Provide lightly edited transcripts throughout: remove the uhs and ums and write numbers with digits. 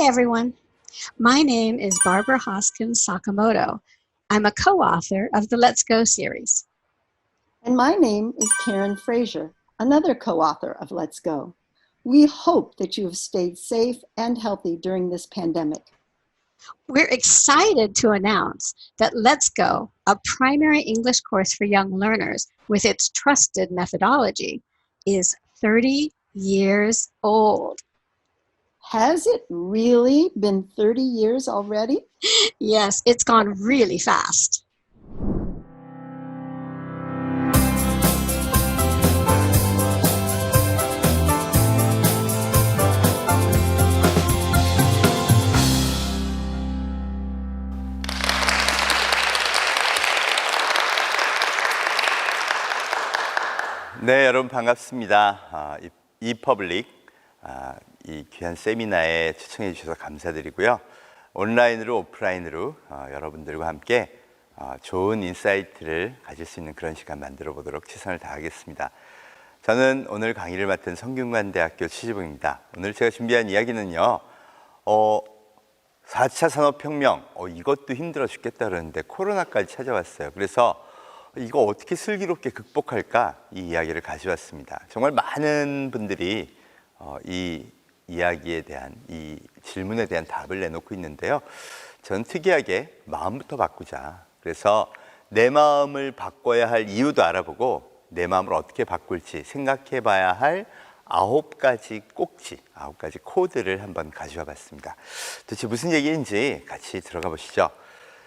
Hi, everyone. My name is Barbara Hoskins Sakamoto. I'm a co-author of the Let's Go series. And my name is Karen Frazier, another co-author of Let's Go. We hope that you have stayed safe and healthy during this pandemic. We're excited to announce that Let's Go, a primary English course for young learners with its trusted methodology, is 30 years old. Has it really been 30 years already? Yes, it's gone really fast. 네, 여러분 반갑습니다. 이퍼블릭 이 귀한 세미나에 초청해 주셔서 감사드리고요. 온라인으로 오프라인으로 여러분들과 함께 좋은 인사이트를 가질 수 있는 그런 시간 만들어 보도록 최선을 다하겠습니다. 저는 오늘 강의를 맡은 성균관대학교 최지봉입니다. 오늘 제가 준비한 이야기는요. 4차 산업혁명, 이것도 힘들어 죽겠다 그러는데 코로나까지 찾아왔어요. 그래서 이거 어떻게 슬기롭게 극복할까 이 이야기를 가져왔습니다. 정말 많은 분들이 이 이야기에 대한 이 질문에 대한 답을 내놓고 있는데요. 저는 특이하게 마음부터 바꾸자. 그래서 내 마음을 바꿔야 할 이유도 알아보고 내 마음을 어떻게 바꿀지 생각해 봐야 할 9가지 꼭지, 9가지 코드를 한번 가져와 봤습니다. 도대체 무슨 얘기인지 같이 들어가 보시죠.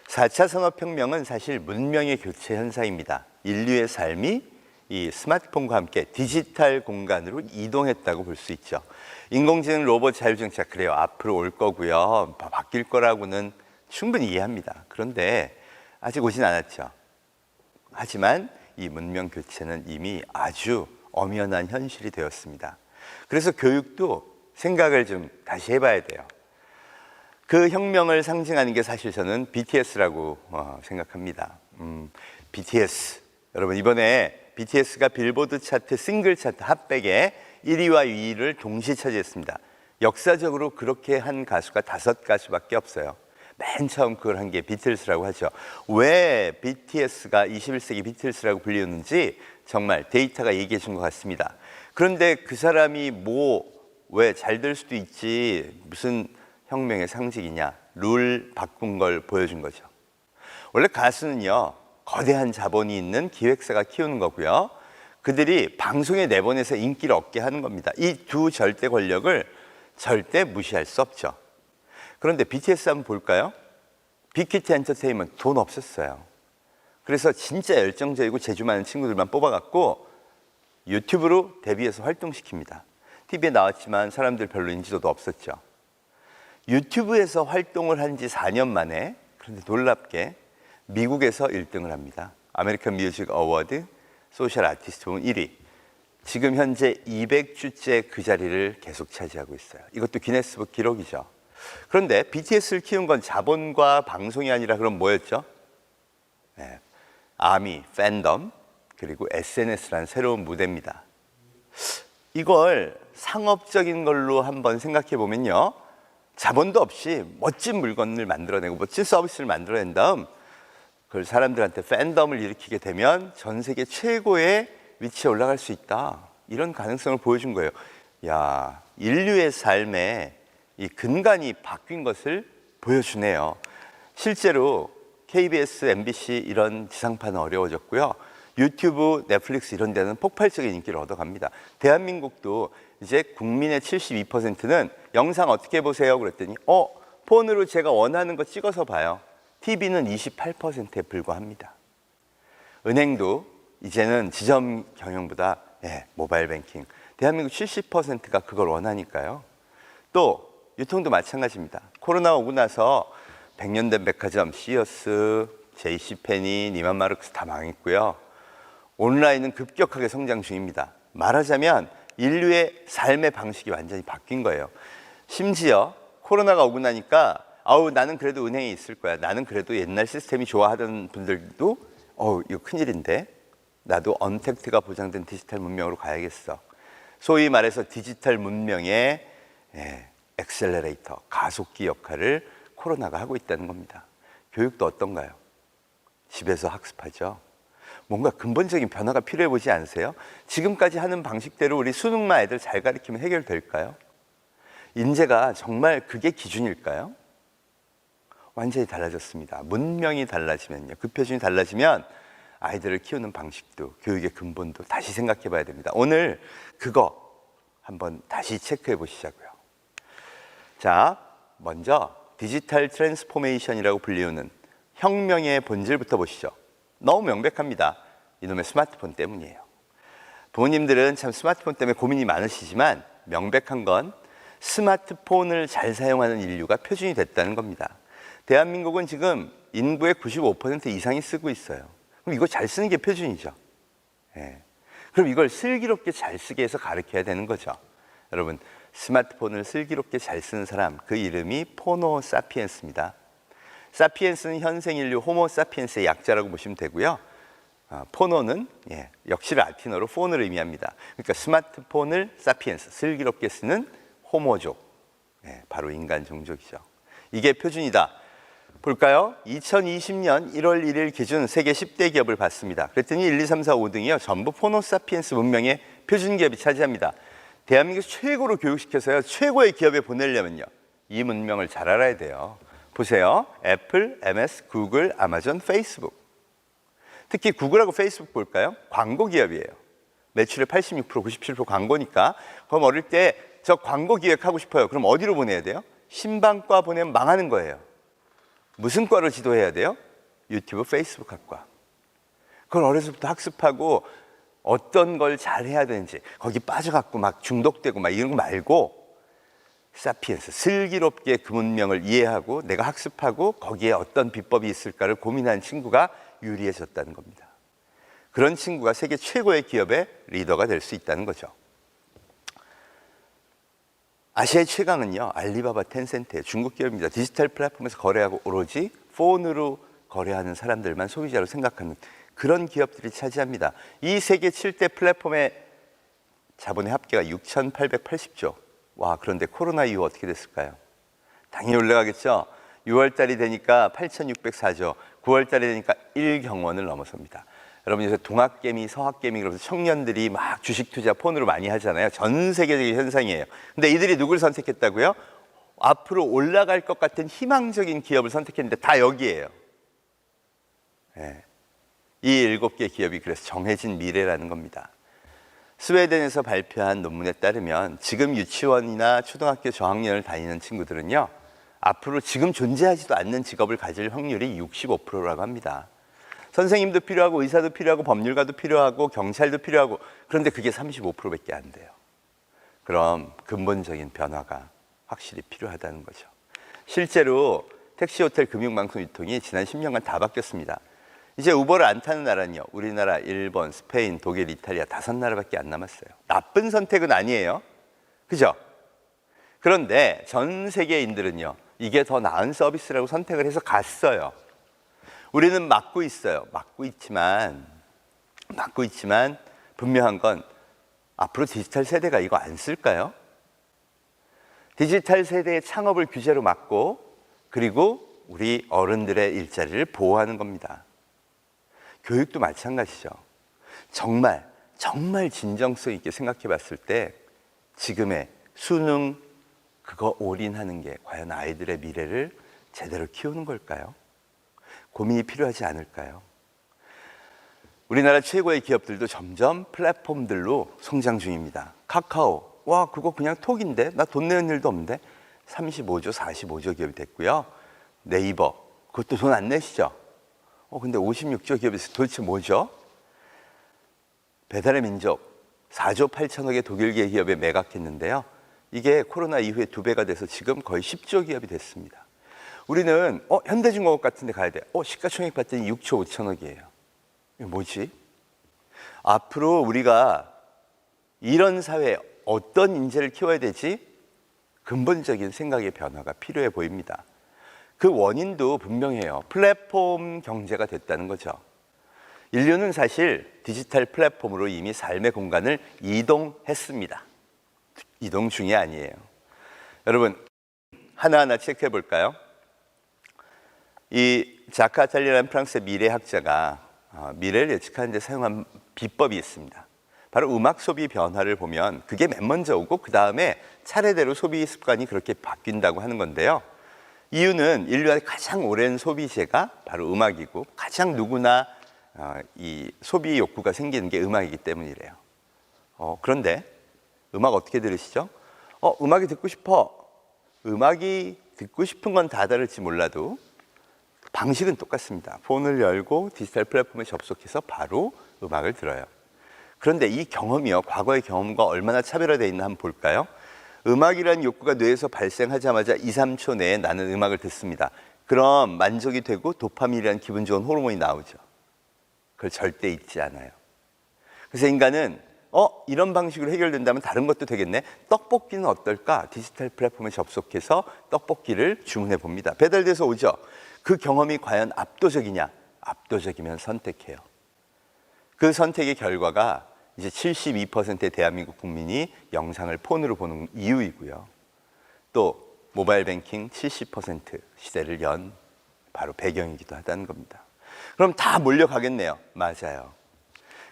4차 산업혁명은 사실 문명의 교체 현상입니다. 인류의 삶이 이 스마트폰과 함께 디지털 공간으로 이동했다고 볼 수 있죠. 인공지능, 로봇, 자율주행차 그래요. 앞으로 올 거고요. 바뀔 거라고는 충분히 이해합니다. 그런데 아직 오진 않았죠. 하지만 이 문명 교체는 이미 아주 엄연한 현실이 되었습니다. 그래서 교육도 생각을 좀 다시 해봐야 돼요. 그 혁명을 상징하는 게 사실 저는 BTS라고 생각합니다. BTS 여러분 이번에 BTS가 빌보드 차트 싱글 차트 핫백에 1위와 2위를 동시에 차지했습니다. 역사적으로 그렇게 한 가수가 5가수밖에 없어요. 맨 처음 그걸 한 게 비틀스라고 하죠. 왜 BTS가 21세기 비틀스라고 불리웠는지 정말 데이터가 얘기해 준 것 같습니다. 그런데 그 사람이 왜 잘 될 수도 있지 무슨 혁명의 상징이냐, 룰 바꾼 걸 보여준 거죠. 원래 가수는요, 거대한 자본이 있는 기획사가 키우는 거고요. 그들이 방송에 내보내서 인기를 얻게 하는 겁니다. 이 두 절대 권력을 절대 무시할 수 없죠. 그런데 BTS 한번 볼까요? 빅히트 엔터테인먼트 돈 없었어요. 그래서 진짜 열정적이고 재주 많은 친구들만 뽑아갖고 유튜브로 데뷔해서 활동시킵니다. TV에 나왔지만 사람들 별로 인지도도 없었죠. 유튜브에서 활동을 한 지 4년 만에 그런데 놀랍게 미국에서 1등을 합니다. 아메리칸 뮤직 어워드 소셜 아티스트 부문 1위. 지금 현재 200주째 그 자리를 계속 차지하고 있어요. 이것도 기네스북 기록이죠. 그런데 BTS를 키운 건 자본과 방송이 아니라 그럼 뭐였죠? 네. 아미, 팬덤, 그리고 SNS라는 새로운 무대입니다. 이걸 상업적인 걸로 한번 생각해 보면요. 자본도 없이 멋진 물건을 만들어내고 멋진 서비스를 만들어낸 다음 그걸 사람들한테 팬덤을 일으키게 되면 전 세계 최고의 위치에 올라갈 수 있다. 이런 가능성을 보여준 거예요. 야, 인류의 삶에 이 근간이 바뀐 것을 보여주네요. 실제로 KBS, MBC 이런 지상파는 어려워졌고요. 유튜브, 넷플릭스 이런 데는 폭발적인 인기를 얻어갑니다. 대한민국도 이제 국민의 72%는 영상 어떻게 보세요? 그랬더니 폰으로 제가 원하는 거 찍어서 봐요. TV는 28%에 불과합니다. 은행도 이제는 지점 경영보다 모바일 뱅킹. 대한민국 70%가 그걸 원하니까요. 또 유통도 마찬가지입니다. 코로나 오고 나서 100년 된 백화점, 시어스, JC페니, 니만 마르크스 다 망했고요. 온라인은 급격하게 성장 중입니다. 말하자면 인류의 삶의 방식이 완전히 바뀐 거예요. 심지어 코로나가 오고 나니까 나는 그래도 은행에 있을 거야. 나는 그래도 옛날 시스템이 좋아하던 분들도 이거 큰일인데 나도 언택트가 보장된 디지털 문명으로 가야겠어. 소위 말해서 디지털 문명의 엑셀러레이터, 가속기 역할을 코로나가 하고 있다는 겁니다. 교육도 어떤가요? 집에서 학습하죠. 뭔가 근본적인 변화가 필요해 보지 않으세요? 지금까지 하는 방식대로 우리 수능만 애들 잘 가르치면 해결될까요? 인재가 정말 그게 기준일까요? 완전히 달라졌습니다. 문명이 달라지면요. 그 표준이 달라지면 아이들을 키우는 방식도 교육의 근본도 다시 생각해 봐야 됩니다. 오늘 그거 한번 다시 체크해 보시자고요. 자, 먼저 디지털 트랜스포메이션이라고 불리우는 혁명의 본질부터 보시죠. 너무 명백합니다. 이놈의 스마트폰 때문이에요. 부모님들은 참 스마트폰 때문에 고민이 많으시지만 명백한 건 스마트폰을 잘 사용하는 인류가 표준이 됐다는 겁니다. 대한민국은 지금 인구의 95% 이상이 쓰고 있어요. 그럼 이거 잘 쓰는 게 표준이죠. 예. 그럼 이걸 슬기롭게 잘 쓰게 해서 가르쳐야 되는 거죠. 여러분, 스마트폰을 슬기롭게 잘 쓰는 사람, 그 이름이 포노 사피엔스입니다. 사피엔스는 현생 인류 호모 사피엔스의 약자라고 보시면 되고요. 포노는 역시 라틴어로 폰을 의미합니다. 그러니까 스마트폰을 사피엔스, 슬기롭게 쓰는 호모족, 바로 인간 종족이죠. 이게 표준이다. 볼까요? 2020년 1월 1일 기준 세계 10대 기업을 봤습니다. 그랬더니 1, 2, 3, 4, 5등이요. 전부 포노 사피엔스 문명의 표준 기업이 차지합니다. 대한민국에서 최고로 교육시켜서요. 최고의 기업에 보내려면요. 이 문명을 잘 알아야 돼요. 보세요. 애플, MS, 구글, 아마존, 페이스북. 특히 구글하고 페이스북 볼까요? 광고 기업이에요. 매출의 86%, 97% 광고니까. 그럼 어릴 때 저 광고 기획하고 싶어요. 그럼 어디로 보내야 돼요? 신방과 보내면 망하는 거예요. 무슨 과로 지도해야 돼요? 유튜브, 페이스북 학과. 그걸 어려서부터 학습하고 어떤 걸 잘해야 되는지 거기 빠져갖고 막 중독되고 막 이런 거 말고 사피엔스, 슬기롭게 그 문명을 이해하고 내가 학습하고 거기에 어떤 비법이 있을까를 고민하는 친구가 유리해졌다는 겁니다. 그런 친구가 세계 최고의 기업의 리더가 될 수 있다는 거죠. 아시아의 최강은요, 알리바바, 텐센트예요. 중국 기업입니다. 디지털 플랫폼에서 거래하고 오로지 폰으로 거래하는 사람들만 소비자로 생각하는 그런 기업들이 차지합니다. 이 세계 7대 플랫폼의 자본의 합계가 6,880조. 와, 그런데 코로나 이후 어떻게 됐을까요? 당연히 올라가겠죠. 6월 달이 되니까 8,604조, 9월 달이 되니까 1경원을 넘어섭니다. 여러분 요새 동학개미, 서학개미 그러면서 청년들이 막 주식 투자 폰으로 많이 하잖아요. 전 세계적인 현상이에요. 근데 이들이 누굴 선택했다고요? 앞으로 올라갈 것 같은 희망적인 기업을 선택했는데 다 여기에요. 이 7개 기업이 그래서 정해진 미래라는 겁니다. 스웨덴에서 발표한 논문에 따르면 지금 유치원이나 초등학교 저학년을 다니는 친구들은요, 앞으로 지금 존재하지도 않는 직업을 가질 확률이 65%라고 합니다. 선생님도 필요하고 의사도 필요하고 법률가도 필요하고 경찰도 필요하고, 그런데 그게 35%밖에 안 돼요. 그럼 근본적인 변화가 확실히 필요하다는 거죠. 실제로 택시, 호텔, 금융방송, 유통이 지난 10년간 다 바뀌었습니다. 이제 우버를 안 타는 나라는요, 우리나라, 일본, 스페인, 독일, 이탈리아 5나라밖에 안 남았어요. 나쁜 선택은 아니에요. 그죠? 그런데 전 세계인들은요, 이게 더 나은 서비스라고 선택을 해서 갔어요. 우리는 막고 있어요. 막고 있지만 분명한 건 앞으로 디지털 세대가 이거 안 쓸까요? 디지털 세대의 창업을 규제로 막고, 그리고 우리 어른들의 일자리를 보호하는 겁니다. 교육도 마찬가지죠. 정말 진정성 있게 생각해 봤을 때 지금의 수능 그거 올인하는 게 과연 아이들의 미래를 제대로 키우는 걸까요? 고민이 필요하지 않을까요? 우리나라 최고의 기업들도 점점 플랫폼들로 성장 중입니다. 카카오, 와 그거 그냥 톡인데 나 돈 내는 일도 없는데 35조, 45조 기업이 됐고요. 네이버, 그것도 돈 안 내시죠? 근데 56조 기업이 있어요. 도대체 뭐죠? 배달의 민족, 4조 8천억의 독일계 기업에 매각했는데요. 이게 코로나 이후에 2배가 돼서 지금 거의 10조 기업이 됐습니다. 우리는 현대중공업 같은 데 가야 돼. 시가총액 봤더니 6조 5천억이에요. 이게 뭐지? 앞으로 우리가 이런 사회에 어떤 인재를 키워야 되지? 근본적인 생각의 변화가 필요해 보입니다. 그 원인도 분명해요. 플랫폼 경제가 됐다는 거죠. 인류는 사실 디지털 플랫폼으로 이미 삶의 공간을 이동했습니다. 이동 중이 아니에요. 여러분 하나하나 체크해 볼까요? 이 자크 아탈리라는 프랑스의 미래학자가 미래를 예측하는 데 사용한 비법이 있습니다. 바로 음악 소비 변화를 보면 그게 맨 먼저 오고 그 다음에 차례대로 소비 습관이 그렇게 바뀐다고 하는 건데요. 이유는 인류의 가장 오랜 소비재가 바로 음악이고 가장 누구나 이 소비 욕구가 생기는 게 음악이기 때문이래요. 그런데 음악 어떻게 들으시죠? 음악이 듣고 싶어. 음악이 듣고 싶은 건 다 다를지 몰라도 방식은 똑같습니다. 폰을 열고 디지털 플랫폼에 접속해서 바로 음악을 들어요. 그런데 이 경험이요, 과거의 경험과 얼마나 차별화되어 있나 한번 볼까요? 음악이라는 욕구가 뇌에서 발생하자마자 2, 3초 내에 나는 음악을 듣습니다. 그럼 만족이 되고 도파민이라는 기분 좋은 호르몬이 나오죠. 그걸 절대 잊지 않아요. 그래서 인간은 이런 방식으로 해결된다면 다른 것도 되겠네. 떡볶이는 어떨까? 디지털 플랫폼에 접속해서 떡볶이를 주문해 봅니다. 배달돼서 오죠. 그 경험이 과연 압도적이냐? 압도적이면 선택해요. 그 선택의 결과가 이제 72%의 대한민국 국민이 영상을 폰으로 보는 이유이고요. 또 모바일 뱅킹 70% 시대를 연 바로 배경이기도 하다는 겁니다. 그럼 다 몰려가겠네요. 맞아요.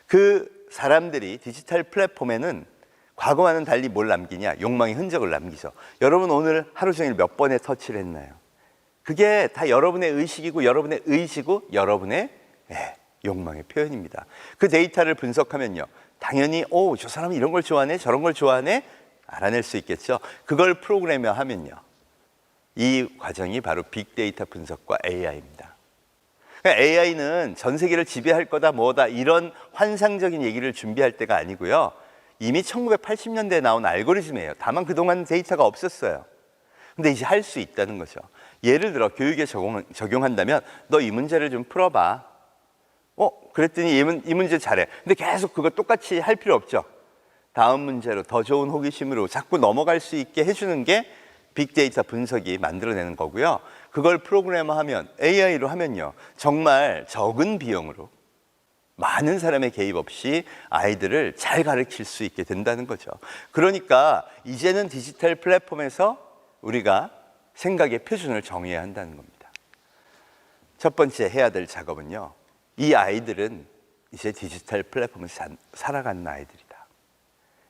그 사람들이 디지털 플랫폼에는 과거와는 달리 뭘 남기냐? 욕망의 흔적을 남기죠. 여러분 오늘 하루 종일 몇 번의 터치를 했나요? 그게 다 여러분의 의식이고 여러분의 의지고 여러분의 욕망의 표현입니다. 그 데이터를 분석하면요. 당연히 저 사람이 이런 걸 좋아하네 저런 걸 좋아하네 알아낼 수 있겠죠. 그걸 프로그래머하면요. 이 과정이 바로 빅데이터 분석과 AI입니다. AI는 전 세계를 지배할 거다 뭐다 이런 환상적인 얘기를 준비할 때가 아니고요. 이미 1980년대에 나온 알고리즘이에요. 다만 그동안 데이터가 없었어요. 근데 이제 할 수 있다는 거죠. 예를 들어 교육에 적용한다면 너 이 문제를 좀 풀어봐. 그랬더니 이 문제 잘해. 근데 계속 그거 똑같이 할 필요 없죠. 다음 문제로 더 좋은 호기심으로 자꾸 넘어갈 수 있게 해주는 게 빅데이터 분석이 만들어내는 거고요. 그걸 프로그래머하면 AI로 하면요. 정말 적은 비용으로 많은 사람의 개입 없이 아이들을 잘 가르칠 수 있게 된다는 거죠. 그러니까 이제는 디지털 플랫폼에서 우리가 생각의 표준을 정해야 한다는 겁니다. 첫 번째 해야 될 작업은요. 이 아이들은 이제 디지털 플랫폼에서 살아가는 아이들이다.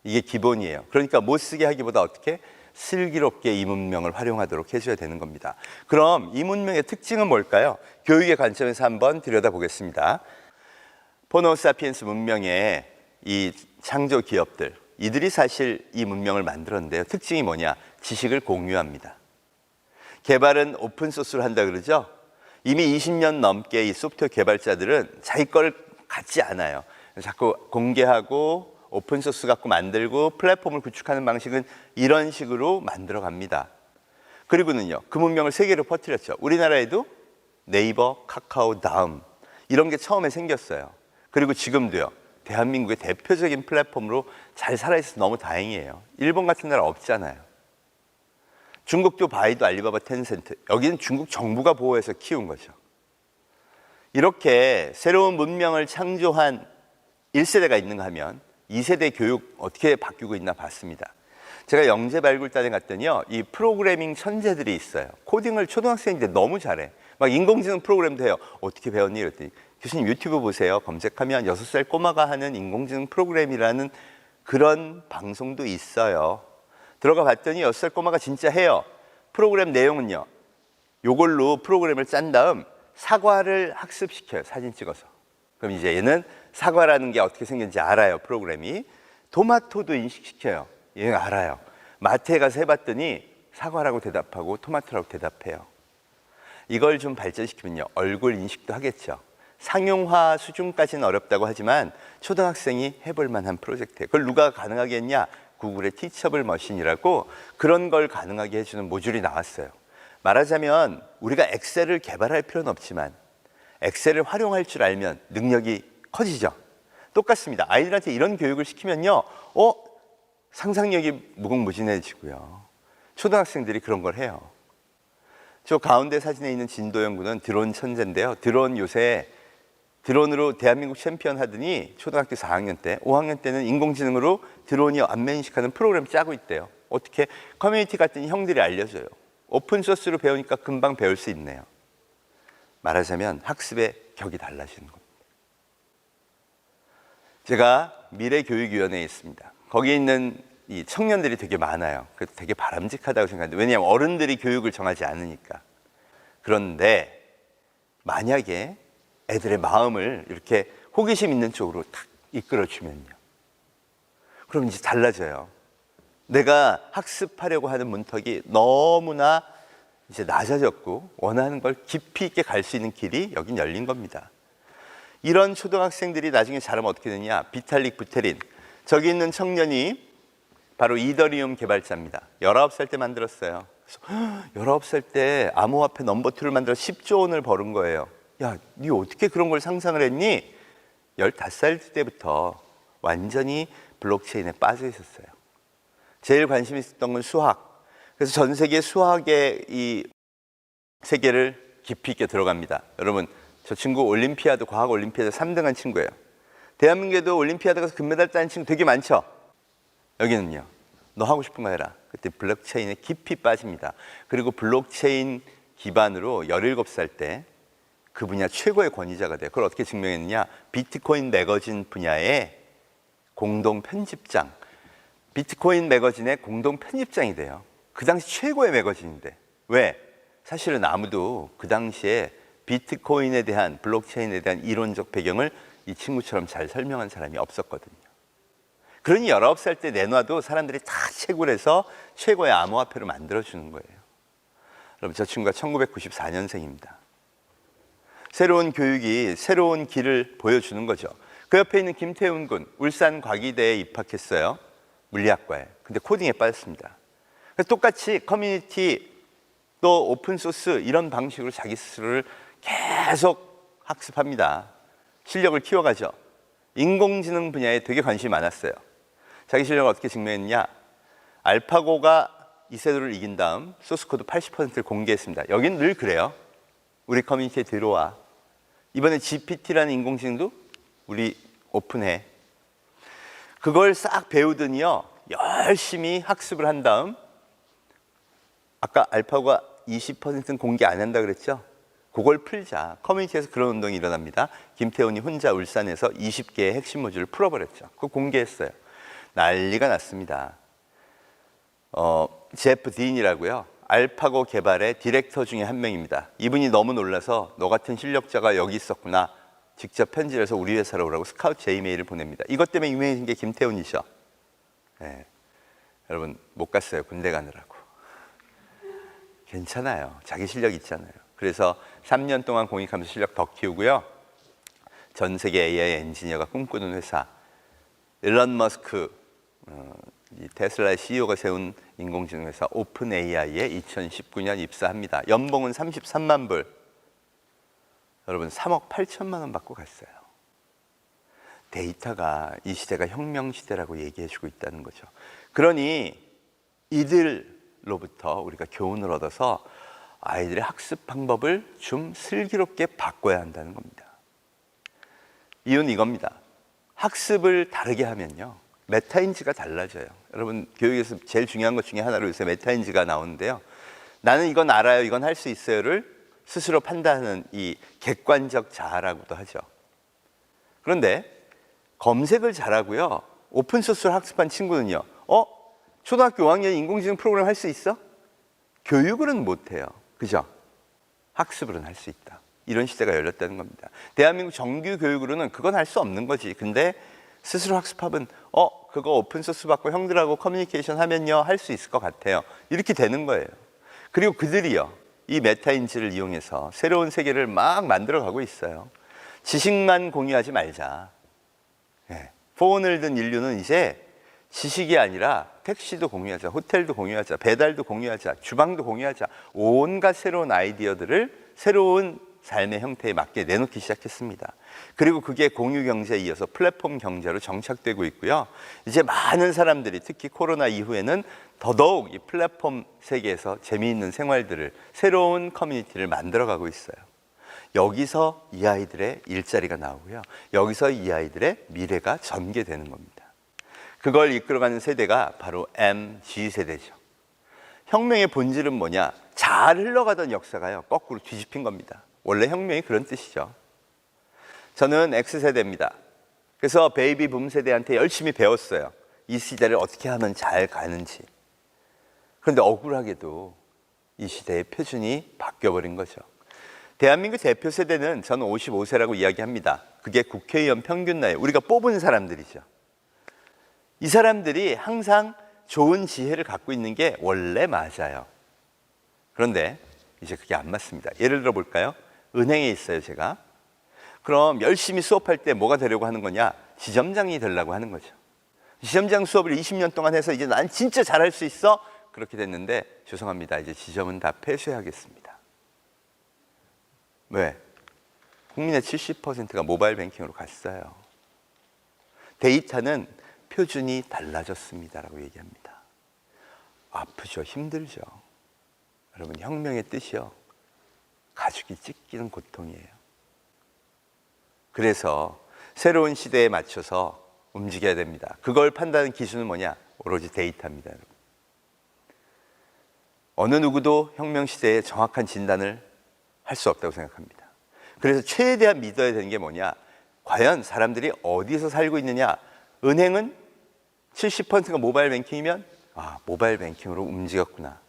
이게 기본이에요. 그러니까 못 쓰게 하기보다 어떻게 슬기롭게 이 문명을 활용하도록 해줘야 되는 겁니다. 그럼 이 문명의 특징은 뭘까요? 교육의 관점에서 한번 들여다보겠습니다. 호모사피엔스 문명의 이 창조 기업들, 이들이 사실 이 문명을 만들었는데요. 특징이 뭐냐? 지식을 공유합니다. 개발은 오픈소스로 한다 그러죠? 이미 20년 넘게 이 소프트웨어 개발자들은 자기 거를 갖지 않아요. 자꾸 공개하고 오픈소스 갖고 만들고 플랫폼을 구축하는 방식은 이런 식으로 만들어 갑니다. 그리고는요, 그 문명을 세계로 퍼뜨렸죠. 우리나라에도 네이버, 카카오, 다음 이런 게 처음에 생겼어요. 그리고 지금도요, 대한민국의 대표적인 플랫폼으로 잘 살아있어서 너무 다행이에요. 일본 같은 나라 없잖아요. 중국도 바이두, 알리바바, 텐센트, 여기는 중국 정부가 보호해서 키운 거죠. 이렇게 새로운 문명을 창조한 1세대가 있는가 하면 2세대 교육 어떻게 바뀌고 있나 봤습니다. 제가 영재발굴단에 갔더니요, 이 프로그래밍 천재들이 있어요. 코딩을 초등학생인데 너무 잘해. 막 인공지능 프로그램도 해요. 어떻게 배웠니? 이랬더니 교수님 유튜브 보세요. 검색하면 6살 꼬마가 하는 인공지능 프로그램이라는 그런 방송도 있어요. 들어가 봤더니 6살 꼬마가 진짜 해요. 프로그램 내용은요, 요걸로 프로그램을 짠 다음 사과를 학습시켜요. 사진 찍어서. 그럼 이제 얘는 사과라는 게 어떻게 생겼는지 알아요. 프로그램이. 토마토도 인식시켜요. 얘는 알아요. 마트에 가서 해봤더니 사과라고 대답하고 토마토라고 대답해요. 이걸 좀 발전시키면요, 얼굴 인식도 하겠죠. 상용화 수준까지는 어렵다고 하지만 초등학생이 해볼 만한 프로젝트예요. 그걸 누가 가능하게 했냐? 구글의 티처블 머신이라고 그런 걸 가능하게 해주는 모듈이 나왔어요. 말하자면 우리가 엑셀을 개발할 필요는 없지만 엑셀을 활용할 줄 알면 능력이 커지죠. 똑같습니다. 아이들한테 이런 교육을 시키면요, 상상력이 무궁무진해지고요. 초등학생들이 그런 걸 해요. 저 가운데 사진에 있는 진도영 군은 드론 천재인데요. 드론으로 대한민국 챔피언 하더니 초등학교 4학년 때, 5학년 때는 인공지능으로 드론이 안면 인식하는 프로그램 짜고 있대요. 어떻게 커뮤니티 갔더니 형들이 알려줘요. 오픈소스로 배우니까 금방 배울 수 있네요. 말하자면 학습의 격이 달라지는 겁니다. 제가 미래교육위원회에 있습니다. 거기에 있는 이 청년들이 되게 많아요. 그래서 되게 바람직하다고 생각하는데, 왜냐하면 어른들이 교육을 정하지 않으니까. 그런데 만약에 애들의 마음을 이렇게 호기심 있는 쪽으로 탁 이끌어주면요, 그럼 이제 달라져요. 내가 학습하려고 하는 문턱이 너무나 이제 낮아졌고 원하는 걸 깊이 있게 갈 수 있는 길이 여긴 열린 겁니다. 이런 초등학생들이 나중에 자라면 어떻게 되냐? 비탈릭 부테린, 저기 있는 청년이 바로 이더리움 개발자입니다. 19살 때 만들었어요. 그래서 19살 때 암호화폐 넘버2를 만들어 10조 원을 벌은 거예요. 야, 니 어떻게 그런 걸 상상을 했니? 15살 때부터 완전히 블록체인에 빠져 있었어요. 제일 관심 있었던 건 수학. 그래서 전 세계 수학의 이 세계를 깊이 있게 들어갑니다. 여러분, 저 친구 올림피아드, 과학 올림피아드 3등한 친구예요. 대한민국에도 올림피아드 가서 금메달 따는 친구 되게 많죠? 여기는요, 너 하고 싶은 거 해라. 그때 블록체인에 깊이 빠집니다. 그리고 블록체인 기반으로 17살 때 그 분야 최고의 권위자가 돼요. 그걸 어떻게 증명했느냐? 비트코인 매거진 분야의 공동 편집장, 비트코인 매거진의 공동 편집장이 돼요. 그 당시 최고의 매거진인데. 왜? 사실은 아무도 그 당시에 비트코인에 대한, 블록체인에 대한 이론적 배경을 이 친구처럼 잘 설명한 사람이 없었거든요. 그러니 19살 때 내놔도 사람들이 다 채굴 해서 최고의 암호화폐를 만들어주는 거예요. 여러분, 저 친구가 1994년생입니다. 새로운 교육이 새로운 길을 보여주는 거죠. 그 옆에 있는 김태훈 군, 울산 과기대에 입학했어요. 물리학과에. 근데 코딩에 빠졌습니다. 그래서 똑같이 커뮤니티 또 오픈소스 이런 방식으로 자기 스스로를 계속 학습합니다. 실력을 키워가죠. 인공지능 분야에 되게 관심이 많았어요. 자기 실력을 어떻게 증명했냐? 알파고가 이세돌을 이긴 다음 소스코드 80%를 공개했습니다. 여긴 늘 그래요. 우리 커뮤니티에 들어와. 이번에 GPT라는 인공지능도 우리 오픈해. 그걸 싹 배우더니요, 열심히 학습을 한 다음, 아까 알파고가 20%는 공개 안 한다 그랬죠? 그걸 풀자. 커뮤니티에서 그런 운동이 일어납니다. 김태훈이 혼자 울산에서 20개의 핵심 모듈을 풀어버렸죠. 그거 공개했어요. 난리가 났습니다. 제프 딘이라고요, 알파고 개발의 디렉터 중에 한 명입니다. 이분이 너무 놀라서 너 같은 실력자가 여기 있었구나, 직접 편지를 해서 우리 회사로 오라고 스카우트 제이메일을 보냅니다. 이것 때문에 유명해진 게 김태훈이죠. 네. 여러분, 못 갔어요. 군대 가느라고. 괜찮아요. 자기 실력 있잖아요. 그래서 3년 동안 공익하면서 실력 더 키우고요, 전 세계 AI 엔지니어가 꿈꾸는 회사, 일론 머스크, 이 테슬라의 CEO가 세운 인공지능 회사 오픈 AI에 2019년 입사합니다. 연봉은 33만 불. 여러분, 3억 8천만 원 받고 갔어요. 데이터가 이 시대가 혁명 시대라고 얘기해주고 있다는 거죠. 그러니 이들로부터 우리가 교훈을 얻어서 아이들의 학습 방법을 좀 슬기롭게 바꿔야 한다는 겁니다. 이유는 이겁니다. 학습을 다르게 하면요, 메타인지가 달라져요. 여러분, 교육에서 제일 중요한 것 중에 하나로 요새 메타인지가 나오는데요, 나는 이건 알아요, 이건 할 수 있어요를 스스로 판단하는 이 객관적 자아라고도 하죠. 그런데 검색을 잘하고요, 오픈소스를 학습한 친구는요, 초등학교 5학년 인공지능 프로그램 할 수 있어? 교육으로는 못해요. 그죠? 학습으로는 할 수 있다. 이런 시대가 열렸다는 겁니다. 대한민국 정규 교육으로는 그건 할 수 없는 거지. 근데 스스로 학습하면 그거 오픈소스 받고 형들하고 커뮤니케이션 하면요, 할 수 있을 것 같아요. 이렇게 되는 거예요. 그리고 그들이요, 이 메타인지를 이용해서 새로운 세계를 막 만들어가고 있어요. 지식만 공유하지 말자. 네. 폰을 든 인류는 이제 지식이 아니라 택시도 공유하자, 호텔도 공유하자, 배달도 공유하자, 주방도 공유하자, 온갖 새로운 아이디어들을 새로운 삶의 형태에 맞게 내놓기 시작했습니다. 그리고 그게 공유 경제에 이어서 플랫폼 경제로 정착되고 있고요. 이제 많은 사람들이 특히 코로나 이후에는 더더욱 이 플랫폼 세계에서 재미있는 생활들을, 새로운 커뮤니티를 만들어가고 있어요. 여기서 이 아이들의 일자리가 나오고요, 여기서 이 아이들의 미래가 전개되는 겁니다. 그걸 이끌어가는 세대가 바로 MG 세대죠. 혁명의 본질은 뭐냐? 잘 흘러가던 역사가요, 거꾸로 뒤집힌 겁니다. 원래 혁명이 그런 뜻이죠. 저는 X세대입니다. 그래서 베이비 붐 세대한테 열심히 배웠어요. 이 시대를 어떻게 하면 잘 가는지. 그런데 억울하게도 이 시대의 표준이 바뀌어버린 거죠. 대한민국 대표 세대는 저는 55세라고 이야기합니다. 그게 국회의원 평균 나이, 우리가 뽑은 사람들이죠. 이 사람들이 항상 좋은 지혜를 갖고 있는 게 원래 맞아요. 그런데 이제 그게 안 맞습니다. 예를 들어 볼까요? 은행에 있어요, 제가. 그럼 열심히 수업할 때 뭐가 되려고 하는 거냐? 지점장이 되려고 하는 거죠. 지점장 수업을 20년 동안 해서 이제 난 진짜 잘할 수 있어? 그렇게 됐는데 죄송합니다. 이제 지점은 다 폐쇄하겠습니다. 왜? 국민의 70%가 모바일 뱅킹으로 갔어요. 데이터는 표준이 달라졌습니다라고 얘기합니다. 아프죠, 힘들죠. 여러분, 혁명의 뜻이요, 가죽이 찢기는 고통이에요. 그래서 새로운 시대에 맞춰서 움직여야 됩니다. 그걸 판단하는 기준은 뭐냐? 오로지 데이터입니다, 여러분. 어느 누구도 혁명 시대에 정확한 진단을 할 수 없다고 생각합니다. 그래서 최대한 믿어야 되는 게 뭐냐? 과연 사람들이 어디서 살고 있느냐? 은행은 70%가 모바일 뱅킹이면 모바일 뱅킹으로 움직였구나.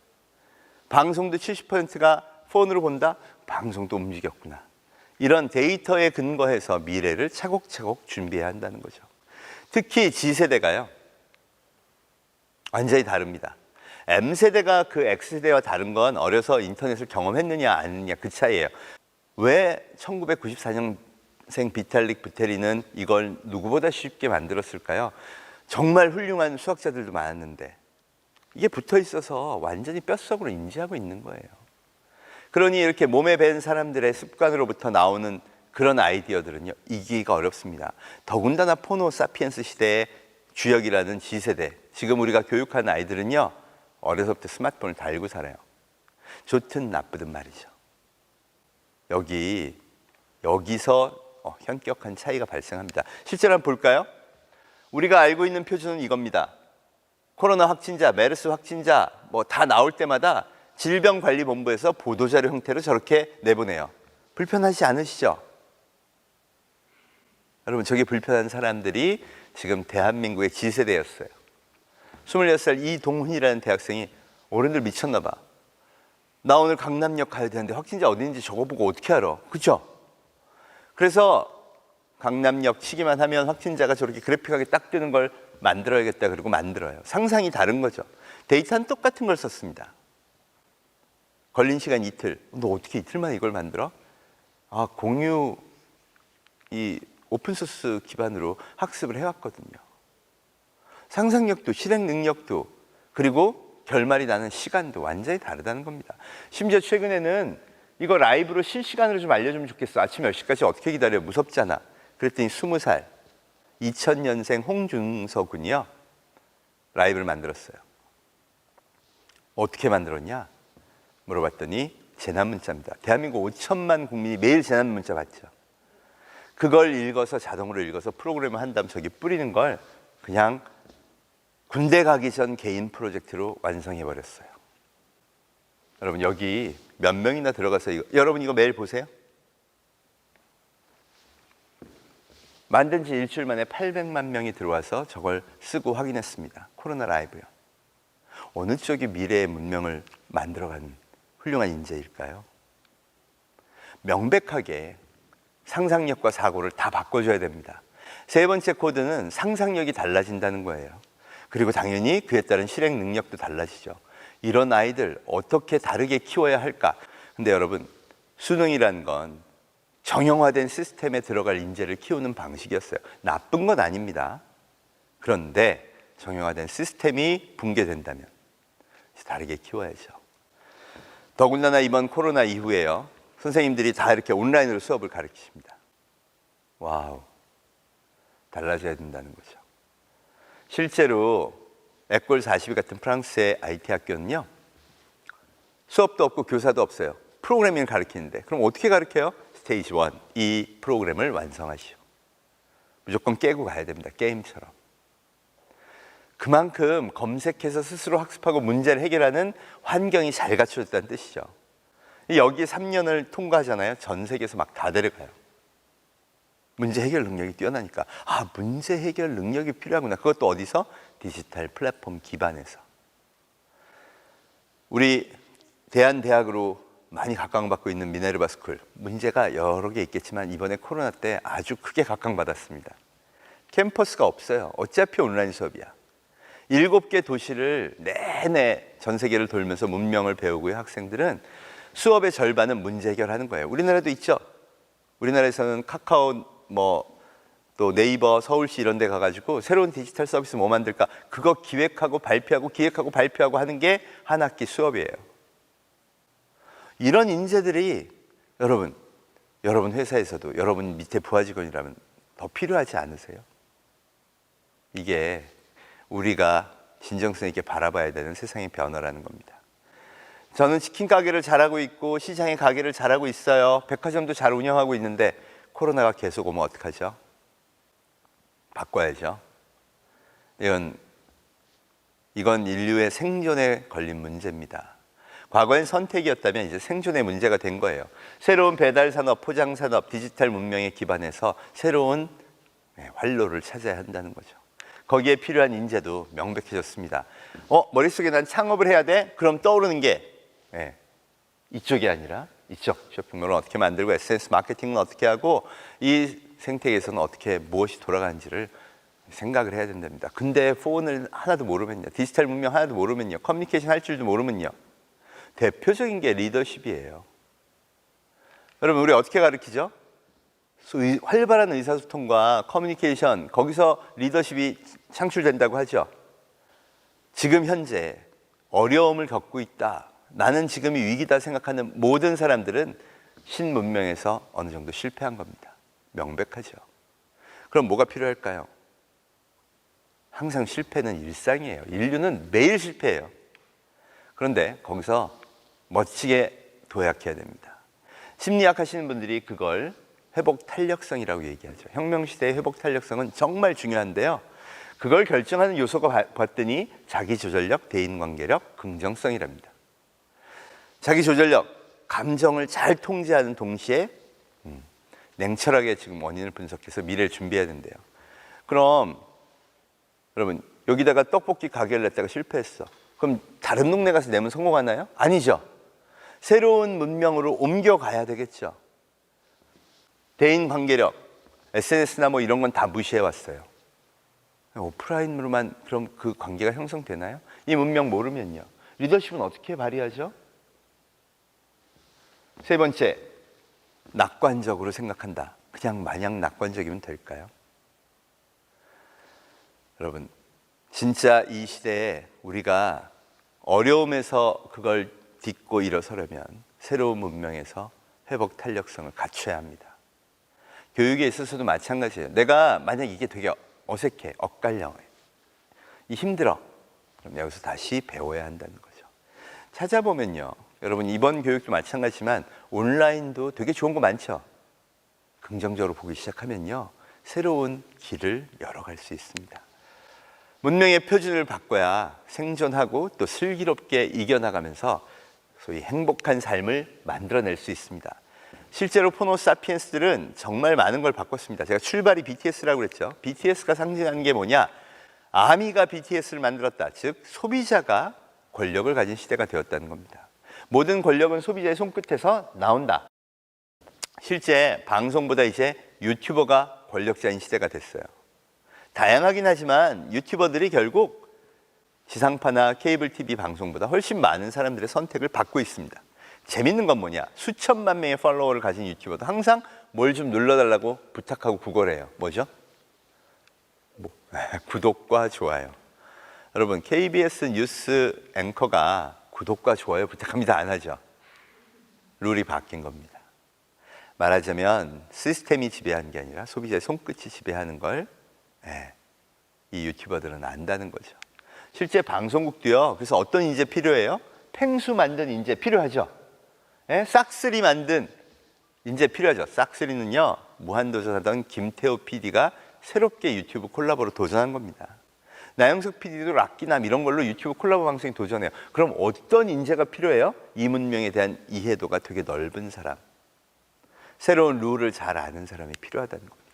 방송도 70%가 폰으로 본다? 방송도 움직였구나. 이런 데이터에 근거해서 미래를 차곡차곡 준비해야 한다는 거죠. 특히 G세대가요, 완전히 다릅니다. M세대가 그 X세대와 다른 건 어려서 인터넷을 경험했느냐 안 했느냐 그 차이예요. 왜 1994년생 비탈릭 부테린은 이걸 누구보다 쉽게 만들었을까요? 정말 훌륭한 수학자들도 많았는데 이게 붙어 있어서 완전히 뼛속으로 인지하고 있는 거예요. 그러니 이렇게 몸에 밴 사람들의 습관으로부터 나오는 그런 아이디어들은요, 이기기가 어렵습니다. 더군다나 포노 사피엔스 시대의 주역이라는 G세대, 지금 우리가 교육하는 아이들은요, 어려서부터 스마트폰을 달고 살아요. 좋든 나쁘든 말이죠. 여기서 현격한 차이가 발생합니다. 실제로 한번 볼까요? 우리가 알고 있는 표준은 이겁니다. 코로나 확진자, 메르스 확진자 뭐 다 나올 때마다 질병관리본부에서 보도자료 형태로 저렇게 내보내요. 불편하지 않으시죠? 여러분, 저게 불편한 사람들이 지금 대한민국의 G세대였어요. 26살 이동훈이라는 대학생이 어른들 미쳤나 봐. 나 오늘 강남역 가야 되는데 확진자 어디 있는지 저거 보고 어떻게 알아? 그죠? 그래서 강남역 치기만 하면 확진자가 저렇게 그래픽하게 딱 뜨는 걸 만들어야겠다 그러고 만들어요. 상상이 다른 거죠. 데이터는 똑같은 걸 썼습니다. 걸린 시간 이틀. 너 어떻게 이틀 만에 이걸 만들어? 공유 이 오픈소스 기반으로 학습을 해왔거든요. 상상력도 실행 능력도 그리고 결말이 나는 시간도 완전히 다르다는 겁니다. 심지어 최근에는 이거 라이브로 실시간으로 좀 알려주면 좋겠어. 아침 10시까지 어떻게 기다려? 무섭잖아. 그랬더니 20살 2000년생 홍준서 군이요, 라이브를 만들었어요. 어떻게 만들었냐 물어봤더니 재난문자입니다. 대한민국 5천만 국민이 매일 재난문자 받죠. 그걸 읽어서 자동으로 읽어서 프로그램을 한 다음 저기 뿌리는 걸 그냥 군대 가기 전 개인 프로젝트로 완성해버렸어요. 여러분, 여기 몇 명이나 들어가서 여러분 이거 매일 보세요. 만든 지 일주일 만에 800만 명이 들어와서 저걸 쓰고 확인했습니다. 코로나 라이브요. 어느 쪽이 미래의 문명을 만들어가는 훌륭한 인재일까요? 명백하게 상상력과 사고를 다 바꿔줘야 됩니다. 세 번째 코드는 상상력이 달라진다는 거예요. 그리고 당연히 그에 따른 실행 능력도 달라지죠. 이런 아이들 어떻게 다르게 키워야 할까? 근데 여러분, 수능이란 건 정형화된 시스템에 들어갈 인재를 키우는 방식이었어요. 나쁜 건 아닙니다. 그런데 정형화된 시스템이 붕괴된다면 다르게 키워야죠. 더군다나 이번 코로나 이후에요, 선생님들이 다 이렇게 온라인으로 수업을 가르치십니다. 와우, 달라져야 된다는 거죠. 실제로 에콜 42 같은 프랑스의 IT 학교는요, 수업도 없고 교사도 없어요. 프로그래밍을 가르치는데 그럼 어떻게 가르쳐요? 스테이지 1, 이 프로그램을 완성하시오. 무조건 깨고 가야 됩니다. 게임처럼. 그만큼 검색해서 스스로 학습하고 문제를 해결하는 환경이 잘 갖춰졌다는 뜻이죠. 여기에 3년을 통과하잖아요. 전 세계에서 막 다 데려가요. 문제 해결 능력이 뛰어나니까. 아, 문제 해결 능력이 필요하구나. 그것도 어디서? 디지털 플랫폼 기반에서. 우리 대한대학으로 많이 각광받고 있는 미네르바 스쿨. 문제가 여러 개 있겠지만 이번에 코로나 때 아주 크게 각광받았습니다. 캠퍼스가 없어요. 어차피 온라인 수업이야. 7개 도시를 내내 전 세계를 돌면서 문명을 배우고요. 학생들은 수업의 절반은 문제 해결하는 거예요. 우리나라도 있죠. 우리나라에서는 카카오 또 네이버, 서울시 이런 데 가가지고 새로운 디지털 서비스 뭐 만들까? 그거 기획하고 발표하고 하는 게 한 학기 수업이에요. 이런 인재들이 여러분 회사에서도 여러분 밑에 부하 직원이라면 더 필요하지 않으세요? 이게 우리가 진정성 있게 바라봐야 되는 세상의 변화라는 겁니다. 저는 치킨 가게를 잘하고 있고 시장의 가게를 잘하고 있어요. 백화점도 잘 운영하고 있는데 코로나가 계속 오면 어떡하죠? 바꿔야죠. 이건 인류의 생존에 걸린 문제입니다. 과거엔 선택이었다면 이제 생존의 문제가 된 거예요. 새로운 배달 산업, 포장 산업, 디지털 문명에 기반해서 새로운 활로를 찾아야 한다는 거죠. 거기에 필요한 인재도 명백해졌습니다. 머릿속에 난 창업을 해야 돼? 그럼 떠오르는 게 이쪽이 아니라 이쪽. 쇼핑몰을 어떻게 만들고 SNS 마케팅은 어떻게 하고 이 생태계에서는 어떻게 무엇이 돌아가는지를 생각을 해야 된답니다. 근데 폰을 하나도 모르면요. 디지털 문명 하나도 모르면요. 커뮤니케이션 할 줄도 모르면요. 대표적인 게 리더십이에요. 여러분 우리 어떻게 가르치죠? 활발한 의사소통과 커뮤니케이션, 거기서 리더십이 창출된다고 하죠. 지금 현재 어려움을 겪고 있다. 나는 지금이 위기다 생각하는 모든 사람들은 신문명에서 어느 정도 실패한 겁니다. 명백하죠. 그럼 뭐가 필요할까요? 항상 실패는 일상이에요. 인류는 매일 실패해요. 그런데 거기서 멋지게 도약해야 됩니다. 심리학 하시는 분들이 그걸 회복 탄력성이라고 얘기하죠. 혁명시대의 회복 탄력성은 정말 중요한데요. 그걸 결정하는 요소가 봤더니 자기조절력, 대인관계력, 긍정성이랍니다. 자기조절력, 감정을 잘 통제하는 동시에 냉철하게 지금 원인을 분석해서 미래를 준비해야 된대요. 그럼 여러분 여기다가 떡볶이 가게를 냈다가 실패했어. 그럼 다른 동네 가서 내면 성공하나요? 아니죠. 새로운 문명으로 옮겨가야 되겠죠. 대인관계력, SNS나 뭐 이런 건 다 무시해왔어요. 오프라인으로만 그럼 그 관계가 형성되나요? 이 문명 모르면요. 리더십은 어떻게 발휘하죠? 세 번째, 낙관적으로 생각한다. 그냥 마냥 낙관적이면 될까요? 여러분, 진짜 이 시대에 우리가 어려움에서 그걸 딛고 일어서려면 새로운 문명에서 회복 탄력성을 갖춰야 합니다. 교육에 있어서도 마찬가지예요. 내가 만약 이게 되게 어색해, 엇갈려, 힘들어. 그럼 여기서 다시 배워야 한다는 거죠. 찾아보면요. 여러분 이번 교육도 마찬가지지만 온라인도 되게 좋은 거 많죠. 긍정적으로 보기 시작하면요. 새로운 길을 열어갈 수 있습니다. 문명의 표준을 바꿔야 생존하고 또 슬기롭게 이겨나가면서 소위 행복한 삶을 만들어낼 수 있습니다. 실제로 포노 사피엔스들은 정말 많은 걸 바꿨습니다. 제가 출발이 BTS라고 그랬죠. BTS가 상징하는 게 뭐냐? 아미가 BTS를 만들었다. 즉 소비자가 권력을 가진 시대가 되었다는 겁니다. 모든 권력은 소비자의 손끝에서 나온다. 실제 방송보다 이제 유튜버가 권력자인 시대가 됐어요. 다양하긴 하지만 유튜버들이 결국 지상파나 케이블 TV 방송보다 훨씬 많은 사람들의 선택을 받고 있습니다. 재밌는 건 뭐냐? 수천만 명의 팔로워를 가진 유튜버도 항상 뭘 좀 눌러달라고 부탁하고 구걸해요. 뭐죠? 구독과 좋아요. 여러분 KBS 뉴스 앵커가 구독과 좋아요 부탁합니다. 안 하죠. 룰이 바뀐 겁니다. 말하자면 시스템이 지배하는 게 아니라 소비자의 손끝이 지배하는 걸 이 유튜버들은 안다는 거죠. 실제 방송국도요. 그래서 어떤 인재 필요해요? 펭수 만든 인재 필요하죠. 싹쓸이 만든 인재 필요하죠. 싹쓸이는요. 무한도전하던 김태호 PD가 새롭게 유튜브 콜라보로 도전한 겁니다. 나영석 PD도 락기남 이런 걸로 유튜브 콜라보 방송에 도전해요. 그럼 어떤 인재가 필요해요? 이 문명에 대한 이해도가 되게 넓은 사람, 새로운 룰을 잘 아는 사람이 필요하다는 겁니다.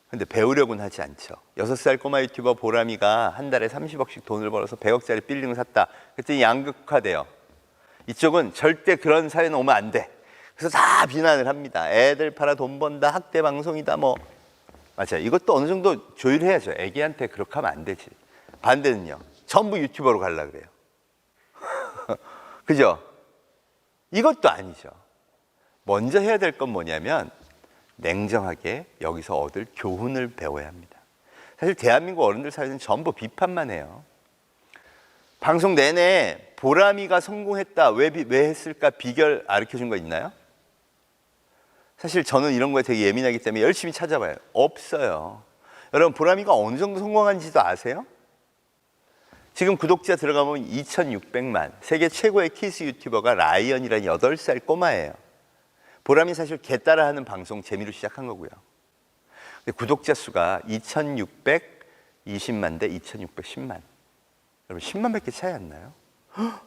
근데 배우려고는 하지 않죠. 6살 꼬마 유튜버 보람이가 한 달에 30억씩 돈을 벌어서 100억짜리 빌딩을 샀다. 그랬더니 양극화돼요. 이쪽은 절대 그런 사회는 오면 안 돼. 그래서 다 비난을 합니다. 애들 팔아 돈 번다, 학대 방송이다, 뭐. 맞아요. 이것도 어느 정도 조율해야죠. 애기한테 그렇게 하면 안 되지. 반대는요. 전부 유튜버로 가려고 그래요. 그죠? 이것도 아니죠. 먼저 해야 될 건 뭐냐면 냉정하게 여기서 얻을 교훈을 배워야 합니다. 사실 대한민국 어른들 사이에는 전부 비판만 해요. 방송 내내 보람이가 성공했다, 왜 했을까 비결 가르쳐준 거 있나요? 사실 저는 이런 거에 되게 예민하기 때문에 열심히 찾아봐요. 없어요. 여러분, 보람이가 어느 정도 성공한지도 아세요? 지금 구독자 들어가면 2,600만, 세계 최고의 키스 유튜버가 라이언이라는 8살 꼬마예요. 보람이 사실 개 따라하는 방송 재미로 시작한 거고요. 근데 구독자 수가 2,620만 대 2,610만. 여러분, 10만밖에 차이 안 나요? 헉!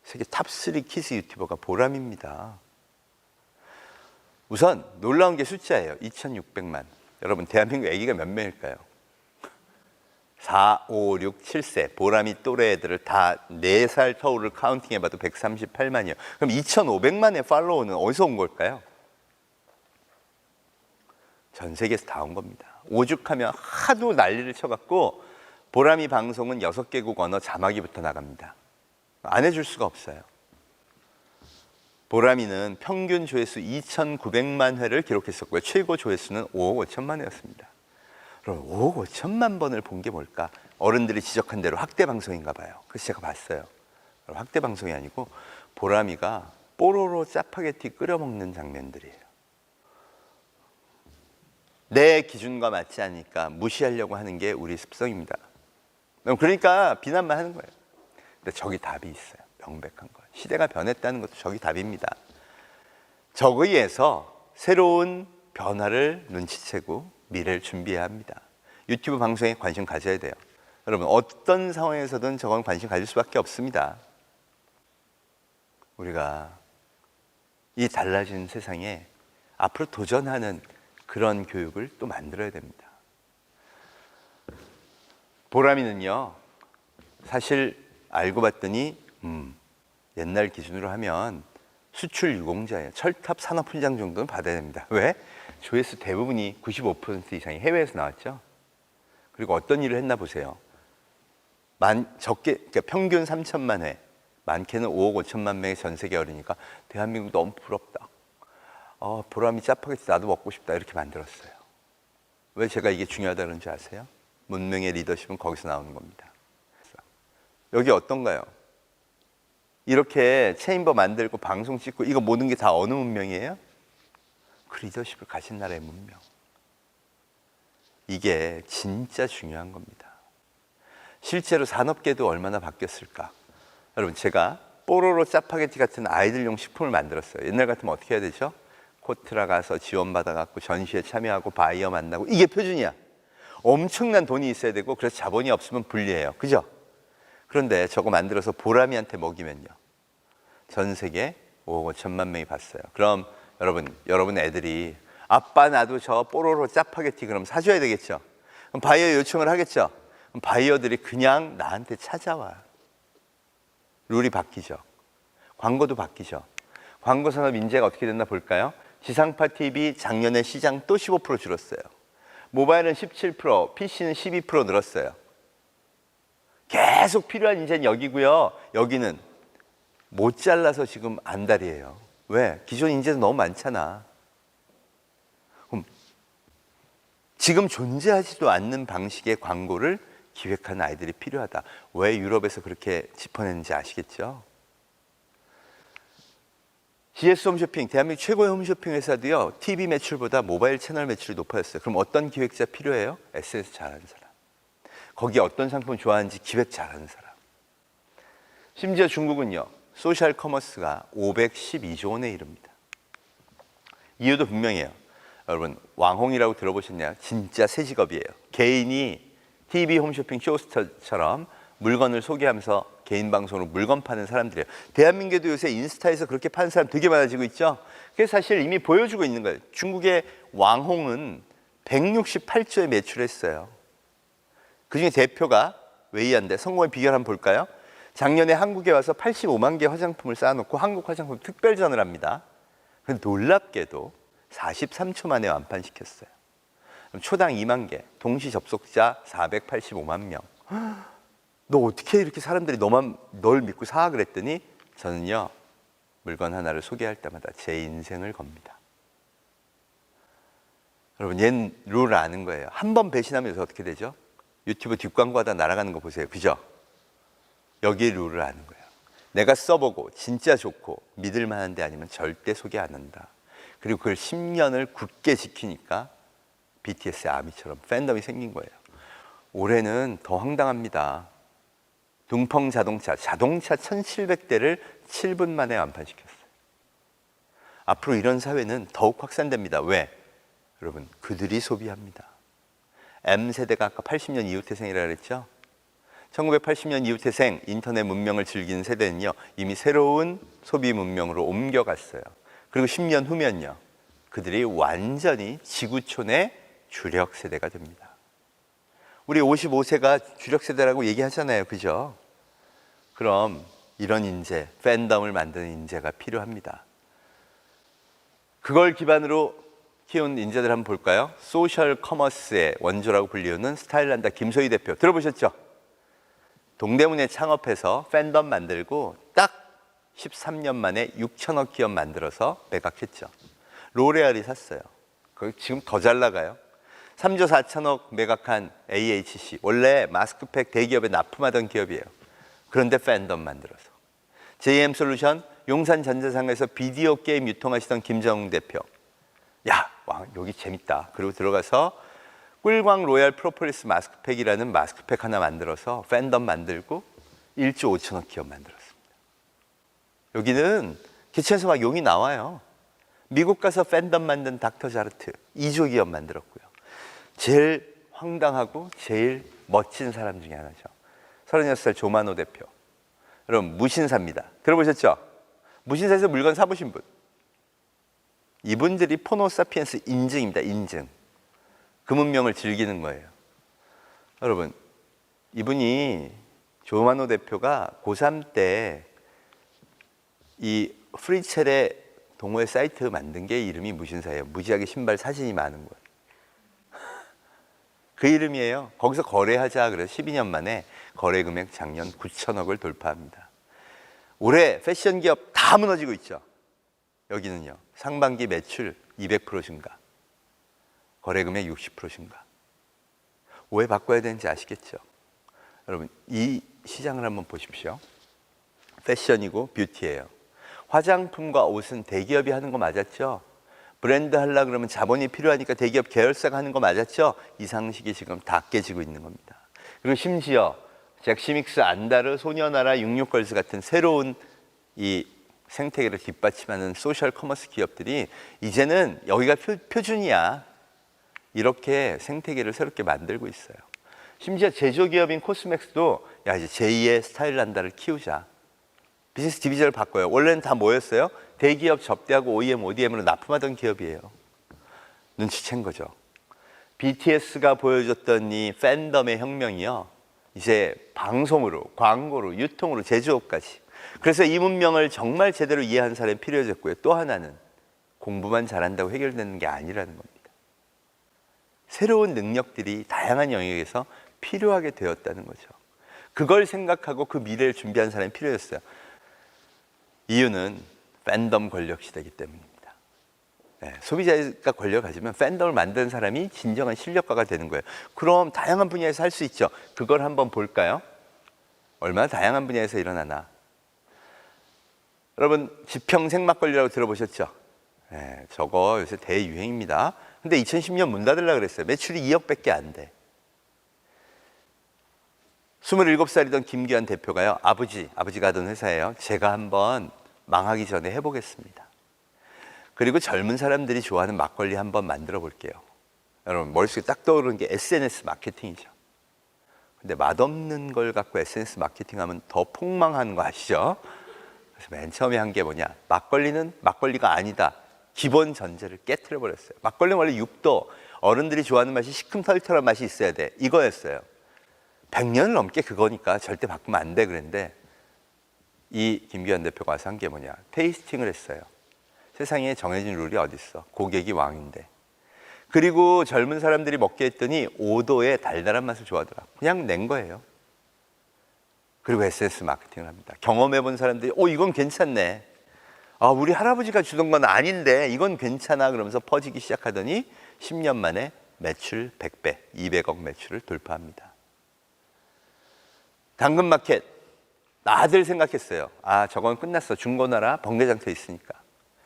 세계 탑3 키스 유튜버가 보람입니다. 우선 놀라운 게 숫자예요. 2,600만. 여러분, 대한민국 아기가 몇 명일까요? 4, 5, 6, 7세 보람이 또래 애들을 다 4살 터울을 카운팅해봐도 138만이요. 그럼 2,500만의 팔로워는 어디서 온 걸까요? 전 세계에서 다 온 겁니다. 오죽하면 하도 난리를 쳐갖고 보람이 방송은 6개국 언어 자막이부터 나갑니다. 안 해줄 수가 없어요. 보람이는 평균 조회수 2,900만 회를 기록했었고요. 최고 조회수는 5억 5천만 회였습니다. 그럼 5억 5천만 번을 본 게 뭘까? 어른들이 지적한 대로 학대 방송인가 봐요. 그래서 제가 봤어요. 학대 방송이 아니고 보람이가 뽀로로 짜파게티 끓여 먹는 장면들이에요. 내 기준과 맞지 않으니까 무시하려고 하는 게 우리 습성입니다. 그러니까 비난만 하는 거예요. 근데 저기 답이 있어요. 명백한 거. 시대가 변했다는 것도 저기 답입니다. 저기에서 새로운 변화를 눈치채고 미래를 준비해야 합니다. 유튜브 방송에 관심 가져야 돼요. 여러분, 어떤 상황에서든 저건 관심 가질 수밖에 없습니다. 우리가 이 달라진 세상에 앞으로 도전하는 그런 교육을 또 만들어야 됩니다. 보람이는요, 사실 알고 봤더니 옛날 기준으로 하면 수출 유공자예요. 철탑 산업훈장 정도는 받아야 됩니다. 왜? 조회수 대부분이 95% 이상이 해외에서 나왔죠. 그리고 어떤 일을 했나 보세요. 그러니까 평균 3천만 회, 많게는 5억 5천만 명의 전 세계 어린이가 대한민국 너무 부럽다. 보람이 짜파게티 나도 먹고 싶다. 이렇게 만들었어요. 왜 제가 이게 중요하다는 줄 아세요? 문명의 리더십은 거기서 나오는 겁니다. 여기 어떤가요? 이렇게 체인버 만들고 방송 찍고 이거 모든 게 다 어느 문명이에요? 그 리더십을 가진 나라의 문명. 이게 진짜 중요한 겁니다. 실제로 산업계도 얼마나 바뀌었을까? 여러분, 제가 뽀로로 짜파게티 같은 아이들용 식품을 만들었어요. 옛날 같으면 어떻게 해야 되죠? 코트라 가서 지원받아갖고 전시회 참여하고 바이어 만나고, 이게 표준이야. 엄청난 돈이 있어야 되고, 그래서 자본이 없으면 불리해요. 그죠? 그런데 저거 만들어서 보람이한테 먹이면요, 전 세계 5억 5천만 명이 봤어요. 그럼 여러분 애들이 아빠 나도 저 뽀로로 짜파게티 그럼 사줘야 되겠죠? 그럼 바이어 요청을 하겠죠? 그럼 바이어들이 그냥 나한테 찾아와. 룰이 바뀌죠. 광고도 바뀌죠. 광고 산업 인재가 어떻게 됐나 볼까요? 지상파 TV 작년에 시장 또 15% 줄었어요. 모바일은 17%, PC는 12% 늘었어요. 계속 필요한 인재는 여기고요. 여기는 못 잘라서 지금 안달이에요. 왜? 기존 인재도 너무 많잖아. 그럼 지금 존재하지도 않는 방식의 광고를 기획하는 아이들이 필요하다. 왜 유럽에서 그렇게 짚어냈는지 아시겠죠? GS 홈쇼핑, 대한민국 최고의 홈쇼핑 회사도요, TV 매출보다 모바일 채널 매출이 높아졌어요. 그럼 어떤 기획자 필요해요? SNS 잘하는 사람. 거기에 어떤 상품 좋아하는지 기획 잘하는 사람. 심지어 중국은요, 소셜 커머스가 512조 원에 이릅니다. 이유도 분명해요. 여러분, 왕홍이라고 들어보셨나요? 진짜 새 직업이에요. 개인이 TV 홈쇼핑 쇼스터처럼 물건을 소개하면서 개인 방송으로 물건 파는 사람들이에요. 대한민국에도 요새 인스타에서 그렇게 파는 사람 되게 많아지고 있죠. 그게 사실 이미 보여주고 있는 거예요. 중국의 왕홍은 168조에 매출했어요. 그중에 대표가 웨이한데 성공의 비결 한번 볼까요? 작년에 한국에 와서 85만 개 화장품을 쌓아놓고 한국 화장품 특별전을 합니다. 근데 놀랍게도 43초 만에 완판시켰어요. 그럼 초당 2만 개, 동시 접속자 485만 명. 너 어떻게 이렇게 사람들이 널 믿고 사? 그랬더니 저는요, 물건 하나를 소개할 때마다 제 인생을 겁니다. 여러분, 얘는 룰을 아는 거예요. 한 번 배신하면 여기서 어떻게 되죠? 유튜브 뒷광고하다 날아가는 거 보세요. 그죠? 여기에 룰을 아는 거예요. 내가 써보고 진짜 좋고 믿을 만한 데 아니면 절대 소개 안 한다. 그리고 그걸 10년을 굳게 지키니까 BTS의 아미처럼 팬덤이 생긴 거예요. 올해는 더 황당합니다. 둥펑 자동차 1700대를 7분 만에 완판시켰어요. 앞으로 이런 사회는 더욱 확산됩니다. 왜? 여러분, 그들이 소비합니다. M세대가 아까 80년 이후 태생이라고 그랬죠? 1980년 이후 태생, 인터넷 문명을 즐기는 세대는요, 이미 새로운 소비 문명으로 옮겨갔어요. 그리고 10년 후면요, 그들이 완전히 지구촌의 주력 세대가 됩니다. 우리 55세가 주력 세대라고 얘기하잖아요. 그죠? 그럼 이런 인재, 팬덤을 만드는 인재가 필요합니다. 그걸 기반으로 키운 인재들 한번 볼까요? 소셜 커머스의 원조라고 불리우는 스타일란다 김소희 대표 들어보셨죠? 동대문에 창업해서 팬덤 만들고 딱 13년 만에 6천억 기업 만들어서 매각했죠. 로레알이 샀어요. 거기 지금 더 잘 나가요. 3조 4천억 매각한 AHC, 원래 마스크팩 대기업에 납품하던 기업이에요. 그런데 팬덤 만들어서. JM솔루션, 용산 전자상가에서 비디오 게임 유통하시던 김정웅 대표. 야, 와, 여기 재밌다. 그리고 들어가서 꿀광 로얄 프로폴리스 마스크팩이라는 마스크팩 하나 만들어서 팬덤 만들고 1조 5천억 기업 만들었습니다. 여기는 기체에서 막 용이 나와요. 미국 가서 팬덤 만든 닥터 자르트 2조 기업 만들었고요. 제일 황당하고 제일 멋진 사람 중에 하나죠. 36살 조만호 대표. 여러분, 무신사입니다. 들어보셨죠? 무신사에서 물건 사보신 분. 이분들이 포노사피엔스 인증입니다. 인증. 그 문명을 즐기는 거예요. 여러분, 이분이 조만호 대표가 고3 때 이 프리첼의 동호회 사이트 만든 게 이름이 무신사예요. 무지하게 신발 사진이 많은 거예요. 그 이름이에요. 거기서 거래하자 그래서 12년 만에 거래 금액 작년 9천억을 돌파합니다. 올해 패션 기업 다 무너지고 있죠. 여기는요, 상반기 매출 200% 증가, 거래 금액 60% 증가. 왜 바꿔야 되는지 아시겠죠? 여러분, 이 시장을 한번 보십시오. 패션이고 뷰티예요. 화장품과 옷은 대기업이 하는 거 맞았죠? 브랜드 하려고 그러면 자본이 필요하니까 대기업 계열사가 하는 거 맞았죠? 이 상식이 지금 다 깨지고 있는 겁니다. 그리고 심지어 잭시믹스, 안다르, 소녀나라, 66걸스 같은 새로운 이 생태계를 뒷받침하는 소셜 커머스 기업들이 이제는 여기가 표준이야. 이렇게 생태계를 새롭게 만들고 있어요. 심지어 제조기업인 코스맥스도 야, 이제 제2의 스타일란다를 키우자. 비즈니스 디비전을 바꿔요. 원래는 다 뭐였어요? 대기업 접대하고 OEM, ODM으로 납품하던 기업이에요. 눈치챈 거죠. BTS가 보여줬던 이 팬덤의 혁명이요, 이제 방송으로, 광고로, 유통으로, 제조업까지. 그래서 이 문명을 정말 제대로 이해하는 사람이 필요해졌고요. 또 하나는 공부만 잘한다고 해결되는 게 아니라는 겁니다. 새로운 능력들이 다양한 영역에서 필요하게 되었다는 거죠. 그걸 생각하고 그 미래를 준비한 사람이 필요했어요. 이유는 팬덤 권력 시대이기 때문입니다. 네, 소비자가 권력을 가지면 팬덤을 만드는 사람이 진정한 실력가가 되는 거예요. 그럼 다양한 분야에서 할 수 있죠. 그걸 한번 볼까요? 얼마나 다양한 분야에서 일어나나. 여러분, 지평생 막걸리라고 들어보셨죠? 네, 저거 요새 대유행입니다. 근데 2010년 문 닫으려고 그랬어요. 매출이 2억밖에 안 돼. 27살이던 김기환 대표가요, 아버지가 하던 회사예요. 제가 한번 망하기 전에 해보겠습니다. 그리고 젊은 사람들이 좋아하는 막걸리 한번 만들어 볼게요. 여러분, 머릿속에 딱 떠오르는 게 SNS 마케팅이죠. 근데 맛없는 걸 갖고 SNS 마케팅하면 더 폭망하는 거 아시죠? 그래서 맨 처음에 한 게 뭐냐? 막걸리는 막걸리가 아니다. 기본 전제를 깨트려 버렸어요. 막걸리는 원래 6도, 어른들이 좋아하는 맛이 시큼털털한 맛이 있어야 돼. 이거였어요. 100년을 넘게 그거니까 절대 바꾸면 안 돼 그랬는데, 이 김기현 대표가 와서 한 게 뭐냐? 테이스팅을 했어요. 세상에 정해진 룰이 어딨어. 고객이 왕인데. 그리고 젊은 사람들이 먹게 했더니 5도의 달달한 맛을 좋아하더라. 그냥 낸 거예요. 그리고 SNS 마케팅을 합니다. 경험해본 사람들이 이건 괜찮네. 우리 할아버지가 주던 건 아닌데 이건 괜찮아 그러면서 퍼지기 시작하더니 10년 만에 매출 100배, 200억 매출을 돌파합니다. 당근마켓, 다들 생각했어요. 저건 끝났어. 중고나라 번개장터 있으니까.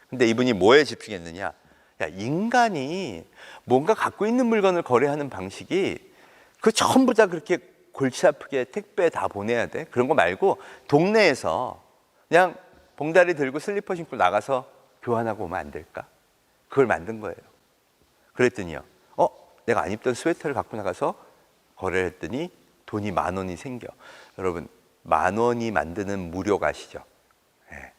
근데 이분이 뭐에 집중했느냐? 인간이 뭔가 갖고 있는 물건을 거래하는 방식이 그 전부 다 그렇게 골치 아프게 택배에 다 보내야 돼? 그런 거 말고 동네에서 그냥 봉다리 들고 슬리퍼 신고 나가서 교환하고 오면 안 될까? 그걸 만든 거예요. 그랬더니요. 내가 안 입던 스웨터를 갖고 나가서 거래를 했더니 돈이 10,000원이 생겨. 여러분, 10,000원이 만드는 무력 아시죠? 네.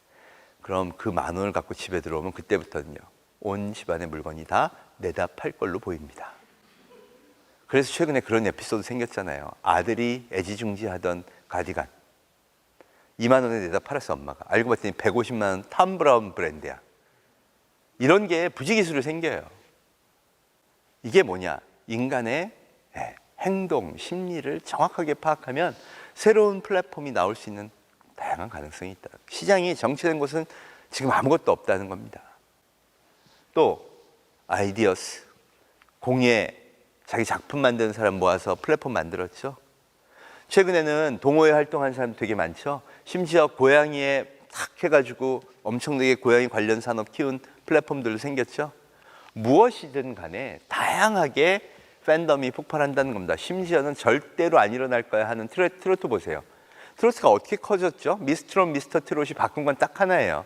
그럼 그 10,000원을 갖고 집에 들어오면 그때부터는요. 온 집안의 물건이 다 내다 팔 걸로 보입니다. 그래서 최근에 그런 에피소드 생겼잖아요. 아들이 애지중지하던 가디건 20,000원에 내다 팔았어, 엄마가. 알고 봤더니 150만 원 탐 브라운 브랜드야. 이런 게 부지기수로 생겨요. 이게 뭐냐? 인간의 행동, 심리를 정확하게 파악하면 새로운 플랫폼이 나올 수 있는 다양한 가능성이 있다. 시장이 정체된 곳은 지금 아무것도 없다는 겁니다. 또 아이디어스, 공예, 자기 작품 만드는 사람 모아서 플랫폼 만들었죠. 최근에는 동호회 활동하는 사람 되게 많죠. 심지어 고양이에 탁 해가지고 엄청나게 고양이 관련 산업 키운 플랫폼들도 생겼죠. 무엇이든 간에 다양하게 팬덤이 폭발한다는 겁니다. 심지어는 절대로 안 일어날 거야 하는 트로트 보세요. 트로트가 어떻게 커졌죠? 미스트롯, 미스터 트롯이 바꾼 건 딱 하나예요.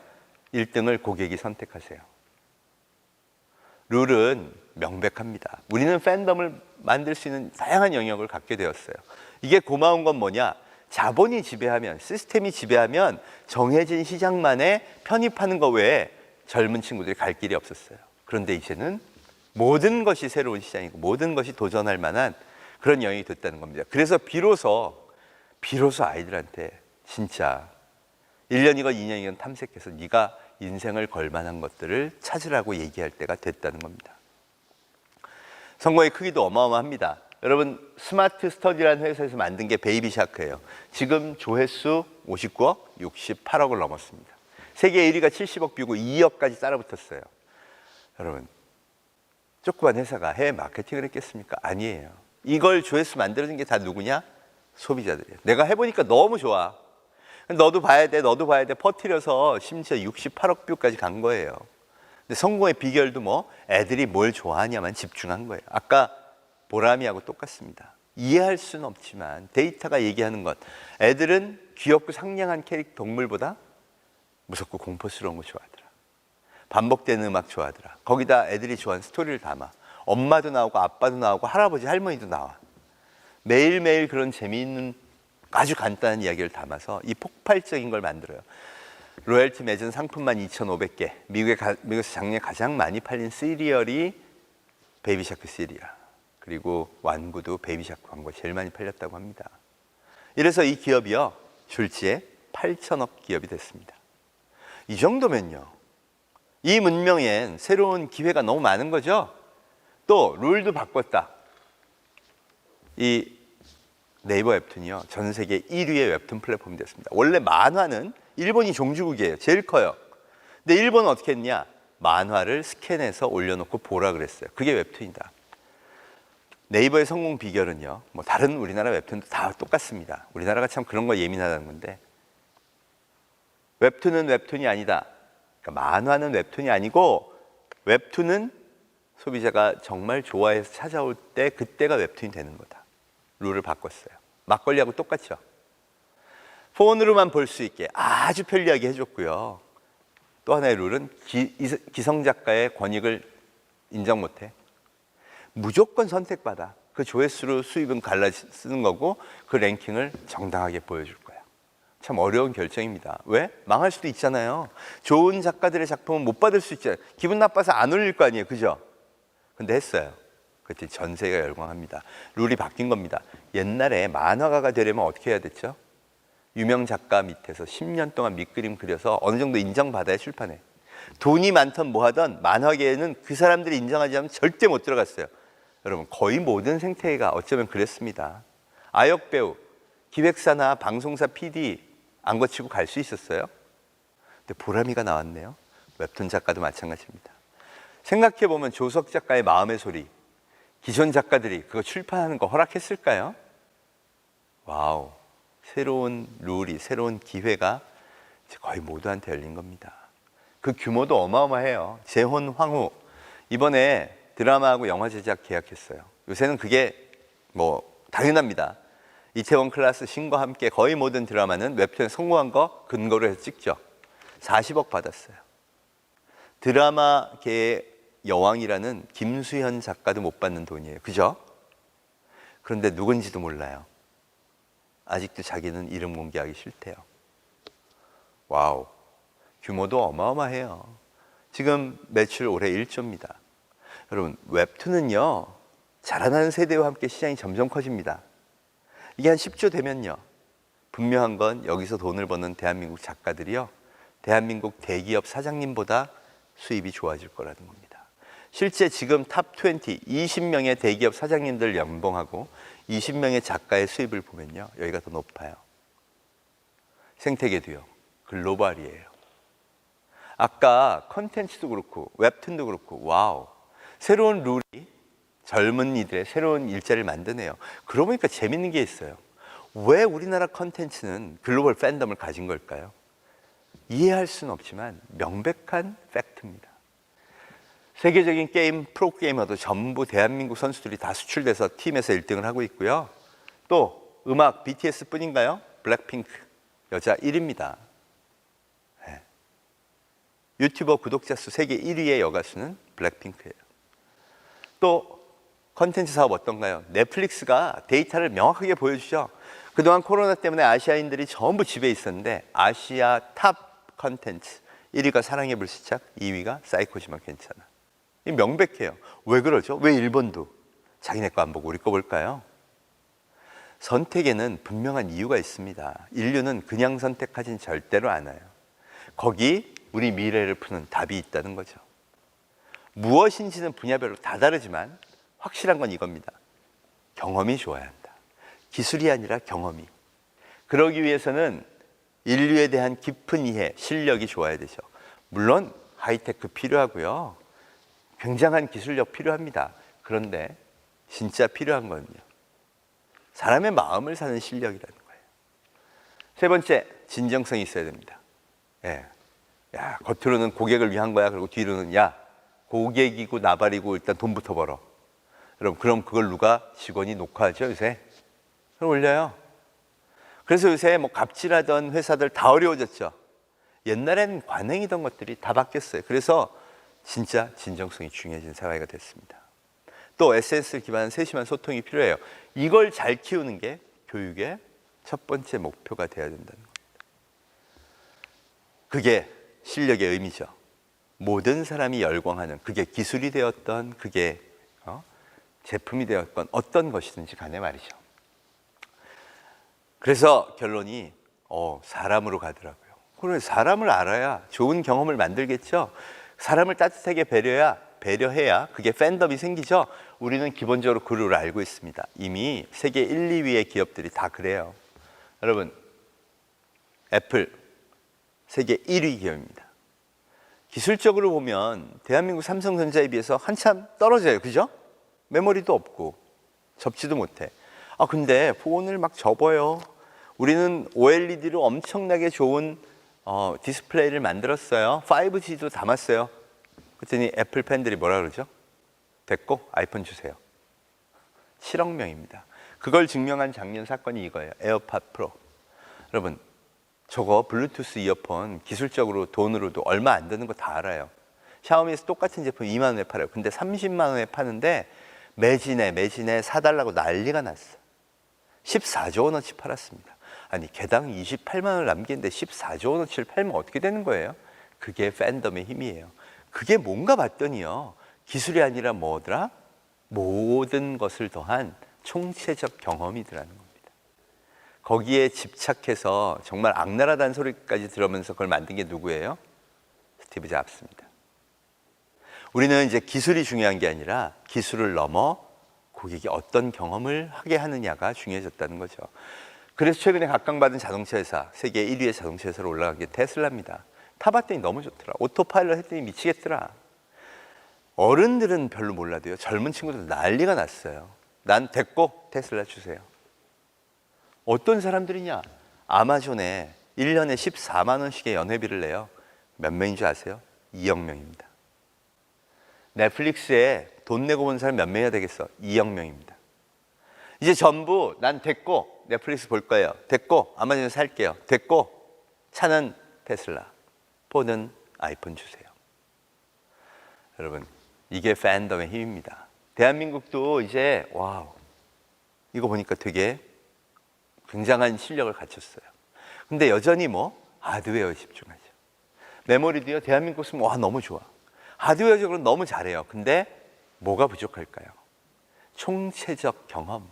1등을 고객이 선택하세요. 룰은 명백합니다. 우리는 팬덤을 만들 수 있는 다양한 영역을 갖게 되었어요. 이게 고마운 건 뭐냐? 자본이 지배하면, 시스템이 지배하면 정해진 시장만에 편입하는 거 외에 젊은 친구들이 갈 길이 없었어요. 그런데 이제는 모든 것이 새로운 시장이고 모든 것이 도전할 만한 그런 영역이 됐다는 겁니다. 그래서 비로소 아이들한테 진짜 1년이건 2년이건 탐색해서 네가 인생을 걸 만한 것들을 찾으라고 얘기할 때가 됐다는 겁니다. 성공의 크기도 어마어마합니다. 여러분, 스마트 스터디라는 회사에서 만든 게 베이비샤크예요. 지금 조회수 59억, 68억을 넘었습니다. 세계 1위가 70억 뷰고 2억까지 따라붙었어요. 여러분, 조그만 회사가 해외 마케팅을 했겠습니까? 아니에요. 이걸 조회수 만들어준 게 다 누구냐? 소비자들이에요. 내가 해보니까 너무 좋아. 너도 봐야 돼, 너도 봐야 돼. 퍼뜨려서 심지어 68억 뷰까지 간 거예요. 근데 성공의 비결도 애들이 뭘 좋아하냐만 집중한 거예요. 아까 보람이하고 똑같습니다. 이해할 수는 없지만 데이터가 얘기하는 것. 애들은 귀엽고 상냥한 캐릭터 동물보다 무섭고 공포스러운 거 좋아하더라. 반복되는 음악 좋아하더라. 거기다 애들이 좋아하는 스토리를 담아. 엄마도 나오고 아빠도 나오고 할아버지 할머니도 나와. 매일매일 그런 재미있는 아주 간단한 이야기를 담아서 이 폭발적인 걸 만들어요. 로열티 맺은 상품만 2,500개. 미국에서 작년에 가장 많이 팔린 시리얼이 베이비샤크 시리얼. 그리고 완구도 베이비샤크 광고 제일 많이 팔렸다고 합니다. 이래서 이 기업이요, 졸지에 8천억 기업이 됐습니다. 이 정도면요, 이 문명엔 새로운 기회가 너무 많은 거죠. 또 룰도 바꿨다. 이 네이버 웹툰이요, 전 세계 1위의 웹툰 플랫폼이 됐습니다. 원래 만화는 일본이 종주국이에요. 제일 커요. 근데 일본은 어떻게 했냐? 만화를 스캔해서 올려놓고 보라 그랬어요. 그게 웹툰이다. 네이버의 성공 비결은요, 다른 우리나라 웹툰도 다 똑같습니다. 우리나라가 참 그런 거 예민하다는 건데, 웹툰은 웹툰이 아니다. 그러니까 만화는 웹툰이 아니고, 웹툰은 소비자가 정말 좋아해서 찾아올 때 그때가 웹툰이 되는 거다. 룰을 바꿨어요. 막걸리하고 똑같죠. 폰으로만 볼 수 있게 아주 편리하게 해줬고요. 또 하나의 룰은 기성 작가의 권익을 인정 못해. 무조건 선택받아. 그 조회수로 수입은 갈라 쓰는 거고 그 랭킹을 정당하게 보여줄 거야. 참 어려운 결정입니다. 왜? 망할 수도 있잖아요. 좋은 작가들의 작품은 못 받을 수 있잖아요. 기분 나빠서 안 올릴 거 아니에요. 그죠? 근데 했어요. 그때 전세가 열광합니다. 룰이 바뀐 겁니다. 옛날에 만화가가 되려면 어떻게 해야 됐죠? 유명 작가 밑에서 10년 동안 밑그림 그려서 어느 정도 인정받아야 출판해. 돈이 많던 뭐하던 만화계에는 그 사람들이 인정하지 않으면 절대 못 들어갔어요. 여러분, 거의 모든 생태계가 어쩌면 그랬습니다. 아역배우, 기획사나 방송사 PD 안 거치고 갈 수 있었어요. 근데 보람이가 나왔네요. 웹툰 작가도 마찬가지입니다. 생각해보면 조석 작가의 마음의 소리, 기존 작가들이 그거 출판하는 거 허락했을까요? 와우, 새로운 룰이, 새로운 기회가 이제 거의 모두한테 열린 겁니다. 그 규모도 어마어마해요. 재혼 황후, 이번에 드라마하고 영화 제작 계약했어요. 요새는 그게 뭐 당연합니다. 이태원 클라스 신과 함께 거의 모든 드라마는 웹툰에 성공한 거 근거로 해서 찍죠. 40억 받았어요. 드라마계의 여왕이라는 김수현 작가도 못 받는 돈이에요. 그죠? 그런데 누군지도 몰라요. 아직도 자기는 이름 공개하기 싫대요. 와우, 규모도 어마어마해요. 지금 매출 올해 1조입니다. 여러분, 웹툰은요, 자라나는 세대와 함께 시장이 점점 커집니다. 이게 한 10조 되면요, 분명한 건 여기서 돈을 버는 대한민국 작가들이요, 대한민국 대기업 사장님보다 수입이 좋아질 거라는 겁니다. 실제 지금 탑20, 20명의 대기업 사장님들 연봉하고 20명의 작가의 수입을 보면요, 여기가 더 높아요. 생태계도요, 글로벌이에요. 아까 컨텐츠도 그렇고 웹툰도 그렇고, 와우, 새로운 룰이 젊은이들의 새로운 일자리를 만드네요. 그러고 보니까 재밌는 게 있어요. 왜 우리나라 컨텐츠는 글로벌 팬덤을 가진 걸까요? 이해할 수는 없지만 명백한 팩트입니다. 세계적인 게임 프로게이머도 전부 대한민국 선수들이 다 수출돼서 팀에서 1등을 하고 있고요. 또 음악 BTS 뿐인가요? 블랙핑크 여자 1위입니다. 네. 유튜버 구독자 수 세계 1위의 여가수는 블랙핑크예요. 또 컨텐츠 사업 어떤가요? 넷플릭스가 데이터를 명확하게 보여주죠. 그동안 코로나 때문에 아시아인들이 전부 집에 있었는데 아시아 탑 컨텐츠 1위가 사랑의 불시착, 2위가 사이코지만 괜찮아. 이 명백해요. 왜 그러죠? 왜 일본도 자기네 거 안 보고 우리 거 볼까요? 선택에는 분명한 이유가 있습니다. 인류는 그냥 선택하진 절대로 않아요. 거기 우리 미래를 푸는 답이 있다는 거죠. 무엇인지는 분야별로 다 다르지만 확실한 건 이겁니다. 경험이 좋아야 한다. 기술이 아니라 경험이. 그러기 위해서는 인류에 대한 깊은 이해, 실력이 좋아야 되죠. 물론 하이테크 필요하고요. 굉장한 기술력 필요합니다. 그런데 진짜 필요한 거는요, 사람의 마음을 사는 실력이라는 거예요. 세 번째, 진정성이 있어야 됩니다. 예. 야, 겉으로는 고객을 위한 거야. 그리고 뒤로는 야, 고객이고 나발이고 일단 돈부터 벌어. 여러분, 그럼 그걸 누가 직원이 녹화하죠, 요새? 그럼 올려요. 그래서 요새 뭐 갑질하던 회사들 다 어려워졌죠. 옛날에는 관행이던 것들이 다 바뀌었어요. 그래서 진짜 진정성이 중요해진 사회가 됐습니다. 또 SNS를 기반한 세심한 소통이 필요해요. 이걸 잘 키우는 게 교육의 첫 번째 목표가 돼야 된다는 겁니다. 그게 실력의 의미죠. 모든 사람이 열광하는, 그게 기술이 되었던, 그게 제품이 되었건 어떤 것이든지 간에 말이죠. 그래서 결론이 사람으로 가더라고요. 그래, 사람을 알아야 좋은 경험을 만들겠죠. 사람을 따뜻하게 배려해야 그게 팬덤이 생기죠. 우리는 기본적으로 그 룰을 알고 있습니다. 이미 세계 1, 2위의 기업들이 다 그래요. 여러분, 애플 세계 1위 기업입니다. 기술적으로 보면 대한민국 삼성전자에 비해서 한참 떨어져요. 그죠? 메모리도 없고 접지도 못해. 근데 폰을 막 접어요. 우리는 OLED로 엄청나게 좋은 디스플레이를 만들었어요. 5G도 담았어요. 그랬더니 애플 팬들이 뭐라 그러죠? 됐고 아이폰 주세요. 7억 명입니다. 그걸 증명한 작년 사건이 이거예요. 에어팟 프로. 여러분, 저거 블루투스 이어폰 기술적으로 돈으로도 얼마 안 드는 거 다 알아요. 샤오미에서 똑같은 제품 2만 원에 팔아요. 근데 30만 원에 파는데 매진에 사달라고 난리가 났어. 14조 원어치 팔았습니다. 아니 개당 28만 원을 남기는데 14조 원어치를 팔면 어떻게 되는 거예요? 그게 팬덤의 힘이에요. 그게 뭔가 봤더니요, 기술이 아니라 뭐더라? 모든 것을 더한 총체적 경험이더라는 겁니다. 거기에 집착해서 정말 악랄하다는 소리까지 들으면서 그걸 만든 게 누구예요? 스티브 잡스입니다. 우리는 이제 기술이 중요한 게 아니라 기술을 넘어 고객이 어떤 경험을 하게 하느냐가 중요해졌다는 거죠. 그래서 최근에 각광받은 자동차 회사, 세계 1위의 자동차 회사로 올라간 게 테슬라입니다. 타봤더니 너무 좋더라. 오토파일럿 했더니 미치겠더라. 어른들은 별로 몰라도요, 젊은 친구들 난리가 났어요. 난 됐고 테슬라 주세요. 어떤 사람들이냐? 아마존에 1년에 14만 원씩의 연회비를 내요. 몇 명인 줄 아세요? 2억 명입니다. 넷플릭스에 돈 내고 본 사람 몇 명이나 되겠어? 2억 명입니다. 이제 전부 난 됐고 넷플릭스 볼 거예요. 됐고 아마존에 살게요. 됐고 차는 테슬라, 폰은 아이폰 주세요. 여러분, 이게 팬덤의 힘입니다. 대한민국도 이제 와우, 이거 보니까 되게 굉장한 실력을 갖췄어요. 근데 여전히 하드웨어에 집중하죠. 메모리도요, 대한민국 쓰면 와 너무 좋아. 하드웨어적으로 너무 잘해요. 근데 뭐가 부족할까요? 총체적 경험.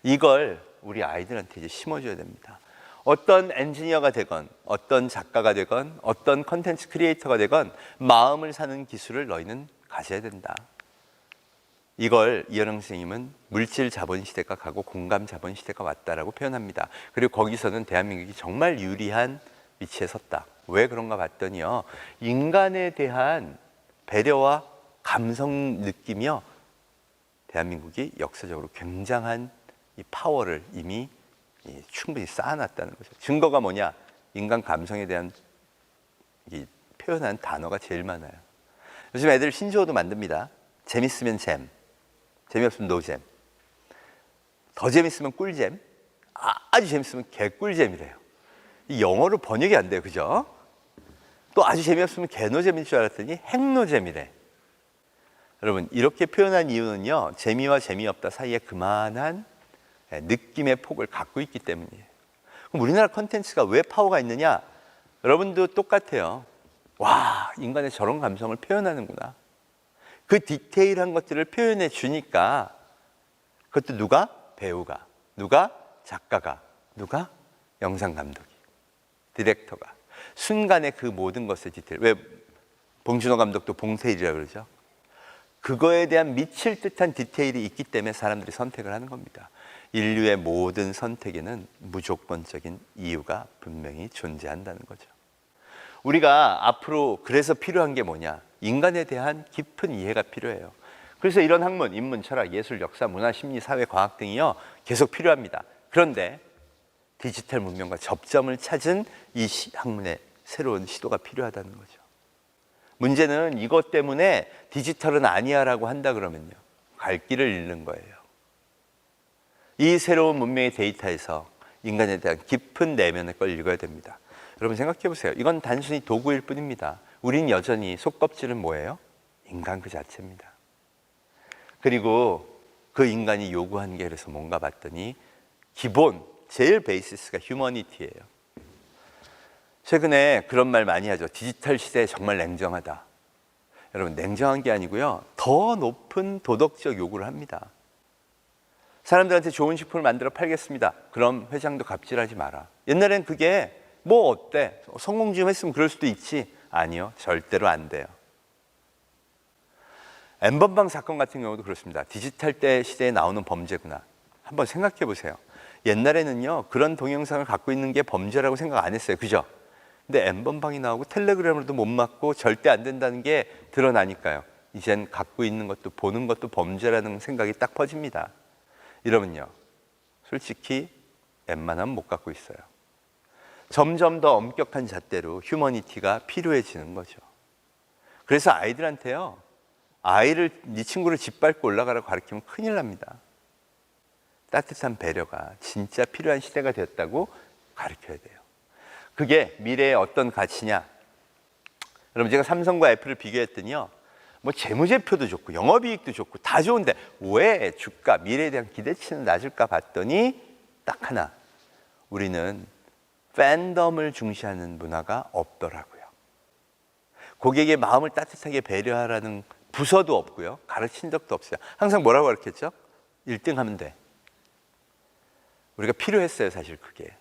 이걸 우리 아이들한테 이제 심어줘야 됩니다. 어떤 엔지니어가 되건, 어떤 작가가 되건, 어떤 컨텐츠 크리에이터가 되건 마음을 사는 기술을 너희는 가져야 된다. 이걸 이현영 선생님은 물질 자본 시대가 가고 공감 자본 시대가 왔다라고 표현합니다. 그리고 거기서는 대한민국이 정말 유리한 위치에 섰다. 왜 그런가 봤더니요, 인간에 대한 배려와 감성 느끼며 대한민국이 역사적으로 굉장한 이 파워를 이미 충분히 쌓아놨다는 거죠. 증거가 뭐냐? 인간 감성에 대한 표현한 단어가 제일 많아요. 요즘 애들 신조어도 만듭니다. 재밌으면 잼, 재미없으면 노잼, 더 재밌으면 꿀잼, 아주 재밌으면 개꿀잼이래요. 이 영어로 번역이 안 돼요, 그죠? 또 아주 재미없으면 개노잼인 줄 알았더니 핵노잼이래. 여러분, 이렇게 표현한 이유는요, 재미와 재미없다 사이에 그만한 느낌의 폭을 갖고 있기 때문이에요. 그럼 우리나라 콘텐츠가 왜 파워가 있느냐? 여러분도 똑같아요. 와, 인간의 저런 감성을 표현하는구나. 그 디테일한 것들을 표현해 주니까, 그것도 누가? 배우가, 누가? 작가가, 누가? 영상 감독이, 디렉터가 순간에 그 모든 것의 디테일. 왜 봉준호 감독도 봉태일이라고 그러죠? 그거에 대한 미칠 듯한 디테일이 있기 때문에 사람들이 선택을 하는 겁니다. 인류의 모든 선택에는 무조건적인 이유가 분명히 존재한다는 거죠. 우리가 앞으로 그래서 필요한 게 뭐냐? 인간에 대한 깊은 이해가 필요해요. 그래서 이런 학문, 인문, 철학, 예술, 역사, 문화, 심리, 사회, 과학 등이요, 계속 필요합니다. 그런데 디지털 문명과 접점을 찾은 이 학문의 새로운 시도가 필요하다는 거죠. 문제는 이것 때문에 디지털은 아니야라고 한다 그러면요, 갈 길을 잃는 거예요. 이 새로운 문명의 데이터에서 인간에 대한 깊은 내면의 걸 읽어야 됩니다. 여러분 생각해 보세요. 이건 단순히 도구일 뿐입니다. 우린 여전히 속껍질은 뭐예요? 인간 그 자체입니다. 그리고 그 인간이 요구하는 게 그래서 뭔가 봤더니 기본, 제일 베이시스가 휴머니티예요. 최근에 그런 말 많이 하죠. 디지털 시대에 정말 냉정하다. 여러분, 냉정한 게 아니고요, 더 높은 도덕적 요구를 합니다. 사람들한테 좋은 식품을 만들어 팔겠습니다. 그럼 회장도 갑질하지 마라. 옛날엔 그게 뭐 어때? 성공 좀 했으면 그럴 수도 있지. 아니요, 절대로 안 돼요. N번방 사건 같은 경우도 그렇습니다. 디지털 때 시대에 나오는 범죄구나. 한번 생각해 보세요. 옛날에는요, 그런 동영상을 갖고 있는 게 범죄라고 생각 안 했어요. 그죠? 근데 N번방이 나오고 텔레그램으로도 못 맞고 절대 안 된다는 게 드러나니까요, 이젠 갖고 있는 것도 보는 것도 범죄라는 생각이 딱 퍼집니다. 이러면요, 솔직히 웬만하면 못 갖고 있어요. 점점 더 엄격한 잣대로 휴머니티가 필요해지는 거죠. 그래서 아이들한테요, 네 친구를 짓밟고 올라가라고 가르치면 큰일 납니다. 따뜻한 배려가 진짜 필요한 시대가 되었다고 가르쳐야 돼요. 그게 미래의 어떤 가치냐? 여러분, 제가 삼성과 애플을 비교했더니요, 뭐 재무제표도 좋고 영업이익도 좋고 다 좋은데 왜 주가, 미래에 대한 기대치는 낮을까 봤더니 딱 하나, 우리는 팬덤을 중시하는 문화가 없더라고요. 고객의 마음을 따뜻하게 배려하라는 부서도 없고요. 가르친 적도 없어요. 항상 뭐라고 가르쳤죠? 1등 하면 돼. 우리가 필요했어요, 사실 그게.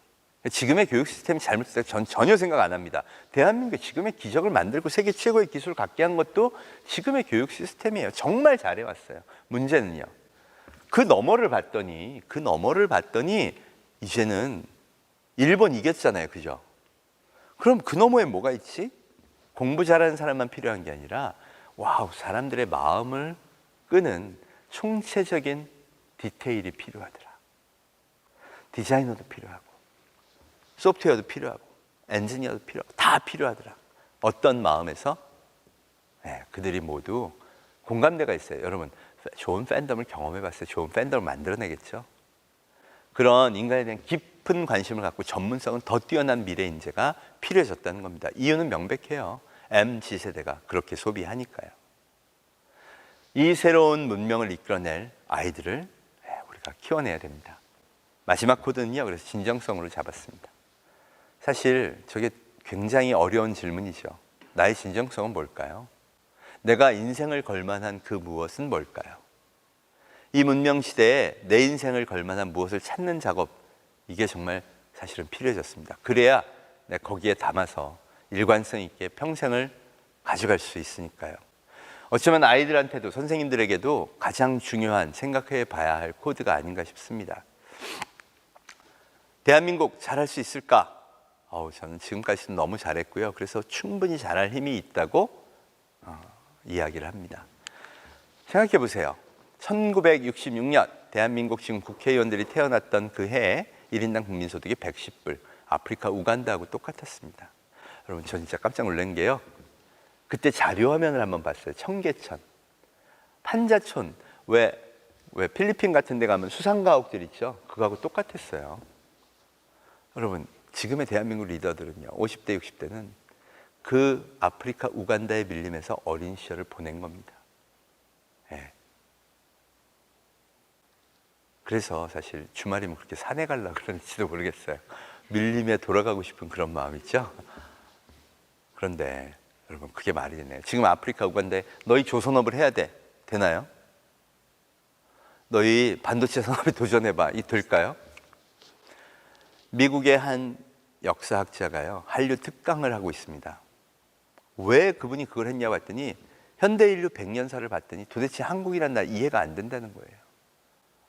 지금의 교육 시스템이 잘못됐다고 전 전혀 생각 안 합니다. 대한민국이 지금의 기적을 만들고 세계 최고의 기술을 갖게 한 것도 지금의 교육 시스템이에요. 정말 잘해왔어요. 문제는요, 그 너머를 봤더니 이제는 일본 이겼잖아요, 그죠? 그럼 그 너머에 뭐가 있지? 공부 잘하는 사람만 필요한 게 아니라 와우, 사람들의 마음을 끄는 총체적인 디테일이 필요하더라. 디자이너도 필요하고 소프트웨어도 필요하고 엔지니어도 필요하고 다 필요하더라. 어떤 마음에서? 네, 그들이 모두 공감대가 있어요. 여러분, 좋은 팬덤을 경험해봤어요. 좋은 팬덤을 만들어내겠죠. 그런 인간에 대한 깊은 관심을 갖고 전문성은 더 뛰어난 미래 인재가 필요해졌다는 겁니다. 이유는 명백해요. MZ세대가 그렇게 소비하니까요. 이 새로운 문명을 이끌어낼 아이들을 우리가 키워내야 됩니다. 마지막 코드는요, 그래서 진정성으로 잡았습니다. 사실 저게 굉장히 어려운 질문이죠. 나의 진정성은 뭘까요? 내가 인생을 걸 만한 그 무엇은 뭘까요? 이 문명 시대에 내 인생을 걸 만한 무엇을 찾는 작업, 이게 정말 사실은 필요해졌습니다. 그래야 내가 거기에 담아서 일관성 있게 평생을 가져갈 수 있으니까요. 어쩌면 아이들한테도 선생님들에게도 가장 중요한 생각해 봐야 할 코드가 아닌가 싶습니다. 대한민국 잘할 수 있을까? 저는 지금까지는 너무 잘했고요. 그래서 충분히 잘할 힘이 있다고 이야기를 합니다. 생각해 보세요. 1966년 대한민국 지금 국회의원들이 태어났던 그 해에 1인당 국민소득이 110불, 아프리카 우간다하고 똑같았습니다. 여러분, 저 진짜 깜짝 놀란 게요, 그때 자료화면을 한번 봤어요. 청계천, 판자촌, 왜 필리핀 같은 데 가면 수상가옥들 있죠? 그거하고 똑같았어요. 여러분, 지금의 대한민국 리더들은요, 50대, 60대는 그 아프리카 우간다의 밀림에서 어린 시절을 보낸 겁니다. 네. 그래서 사실 주말이면 그렇게 산에 가려고 그러는지도 모르겠어요. 밀림에 돌아가고 싶은 그런 마음 있죠? 그런데 여러분, 그게 말이 되네요. 지금 아프리카 우간다에 너희 조선업을 해야 돼. 되나요? 너희 반도체 산업에 도전해봐. 이 될까요? 미국의 한 역사학자가요, 한류 특강을 하고 있습니다. 왜 그분이 그걸 했냐고 봤더니 현대 인류 100년사를 봤더니 도대체 한국이란 나라 이해가 안 된다는 거예요.